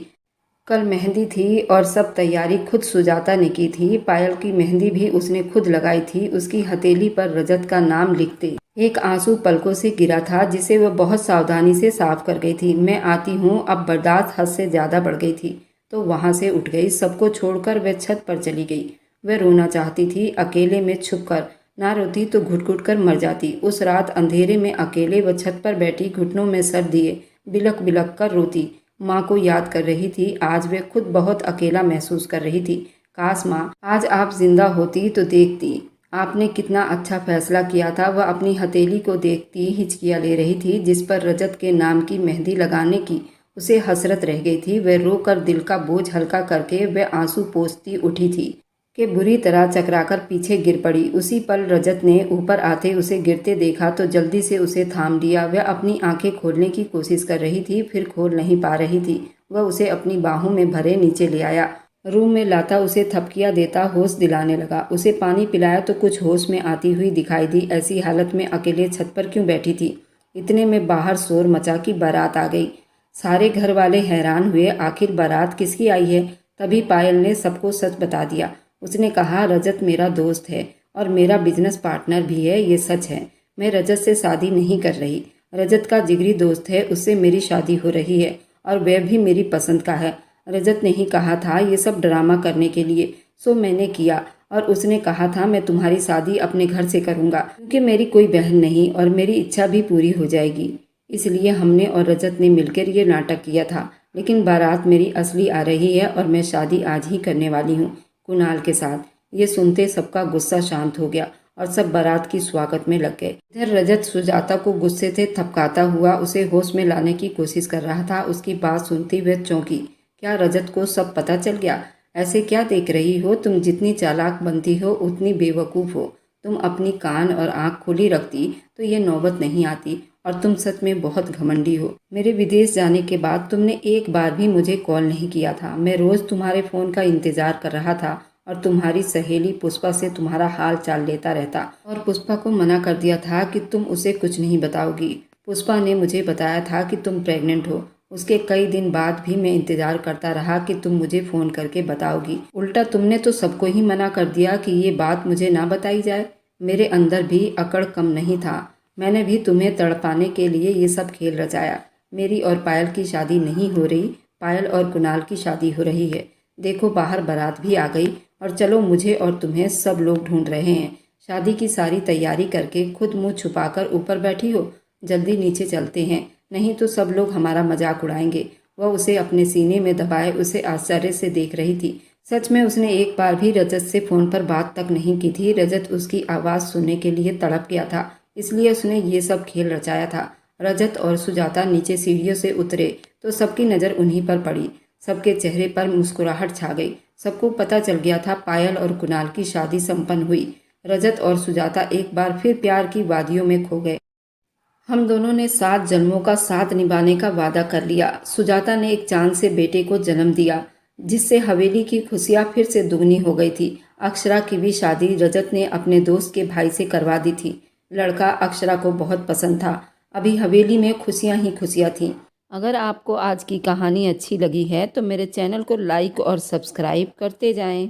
कल मेहंदी थी और सब तैयारी खुद सुजाता ने की थी। पायल की मेहंदी भी उसने खुद लगाई थी। उसकी हथेली पर रजत का नाम लिखते एक आंसू पलकों से गिरा था, जिसे वह बहुत सावधानी से साफ कर गई थी। मैं आती हूँ, अब बर्दाश्त हद से ज़्यादा बढ़ गई थी तो वहाँ से उठ गई। सबको छोड़कर वह छत पर चली गई। वह रोना चाहती थी, अकेले में छुपकर। ना रोती तो घुट घुट कर मर जाती। उस रात अंधेरे में अकेले वह छत पर बैठी घुटनों में सर दिए बिलक बिलक कर रोती। माँ को याद कर रही थी। आज वह खुद बहुत अकेला महसूस कर रही थी। काश माँ आज आप जिंदा होती तो देखती आपने कितना अच्छा फैसला किया था। वह अपनी हथेली को देखती हिचकियाँ ले रही थी, जिस पर रजत के नाम की मेहंदी लगाने की उसे हसरत रह गई थी। वह रोकर दिल का बोझ हल्का करके वह आंसू पोंछती उठी थी कि बुरी तरह चकराकर पीछे गिर पड़ी। उसी पल रजत ने ऊपर आते उसे गिरते देखा तो जल्दी से उसे थाम लिया। वह अपनी आंखें खोलने की कोशिश कर रही थी, फिर खोल नहीं पा रही थी। वह उसे अपनी बाहों में भरे नीचे ले आया। रूम में लाता उसे थपकियां देता होश दिलाने लगा। उसे पानी पिलाया तो कुछ होश में आती हुई दिखाई दी। ऐसी हालत में अकेले छत पर क्यों बैठी थी? इतने में बाहर शोर मचा कि बारात आ गई। सारे घर वाले हैरान हुए, आखिर बारात किसकी आई है? तभी पायल ने सबको सच बता दिया। उसने कहा, रजत मेरा दोस्त है और मेरा बिजनेस पार्टनर भी है, ये सच है। मैं रजत से शादी नहीं कर रही। रजत का जिगरी दोस्त है, उससे मेरी शादी हो रही है और वह भी मेरी पसंद का है। रजत ने ही कहा था ये सब ड्रामा करने के लिए, सो मैंने किया। और उसने कहा था मैं तुम्हारी शादी अपने घर से करूँगा, क्योंकि मेरी कोई बहन नहीं और मेरी इच्छा भी पूरी हो जाएगी। इसलिए हमने और रजत ने मिलकर ये नाटक किया था। लेकिन बारात मेरी असली आ रही है और मैं शादी आज ही करने वाली हूँ, कुणाल के साथ। ये सुनते सबका गुस्सा शांत हो गया और सब बारात की स्वागत में लग गए। इधर रजत सुजाता को गुस्से से थपकाता हुआ उसे होश में लाने की कोशिश कर रहा था। उसकी बात सुनती वह चौंकी। क्या रजत को सब पता चल गया? ऐसे क्या देख रही हो? तुम जितनी चालाक बनती हो उतनी बेवकूफ़ हो। तुम अपनी कान और आंख खुली रखती तो ये नौबत नहीं आती। और तुम सच में बहुत घमंडी हो। मेरे विदेश जाने के बाद तुमने एक बार भी मुझे कॉल नहीं किया था। मैं रोज़ तुम्हारे फ़ोन का इंतज़ार कर रहा था और तुम्हारी सहेली पुष्पा से तुम्हारा हाल चाल लेता रहता, और पुष्पा को मना कर दिया था कि तुम उसे कुछ नहीं बताओगी। पुष्पा ने मुझे बताया था कि तुम प्रेग्नेंट हो। उसके कई दिन बाद भी मैं इंतज़ार करता रहा कि तुम मुझे फ़ोन करके बताओगी। उल्टा तुमने तो सबको ही मना कर दिया कि ये बात मुझे ना बताई जाए। मेरे अंदर भी अकड़ कम नहीं था। मैंने भी तुम्हें तड़पाने के लिए ये सब खेल रचाया। मेरी और पायल की शादी नहीं हो रही, पायल और कुणाल की शादी हो रही है। देखो बाहर बारात भी आ गई और चलो मुझे और तुम्हें सब लोग ढूंढ रहे हैं। शादी की सारी तैयारी करके खुद मुंह छुपाकर ऊपर बैठी हो। जल्दी नीचे चलते हैं, नहीं तो सब लोग हमारा मजाक उड़ाएंगे। वह उसे अपने सीने में दबाए उसे आश्चर्य से देख रही थी। सच में उसने एक बार भी रजत से फ़ोन पर बात तक नहीं की थी। रजत उसकी आवाज़ सुनने के लिए तड़प गया था, इसलिए उसने ये सब खेल रचाया था। रजत और सुजाता नीचे सीढ़ियों से उतरे तो सबकी नज़र उन्हीं पर पड़ी। सबके चेहरे पर मुस्कुराहट छा गई। सबको पता चल गया था पायल और कुणाल की शादी संपन्न हुई। रजत और सुजाता एक बार फिर प्यार की वादियों में खो गए। हम दोनों ने 7 जन्मों का साथ निभाने का वादा कर लिया। सुजाता ने एक चांद से बेटे को जन्म दिया। जिससे हवेली की खुशियाँ फिर से दुगनी हो गई थी। अक्षरा की भी शादी रजत ने अपने दोस्त के भाई से करवा दी थी। लड़का अक्षरा को बहुत पसंद था। अभी हवेली में खुशियाँ ही खुशियाँ थीं। अगर आपको आज की कहानी अच्छी लगी है तो मेरे चैनल को लाइक और सब्सक्राइब करते जाएं।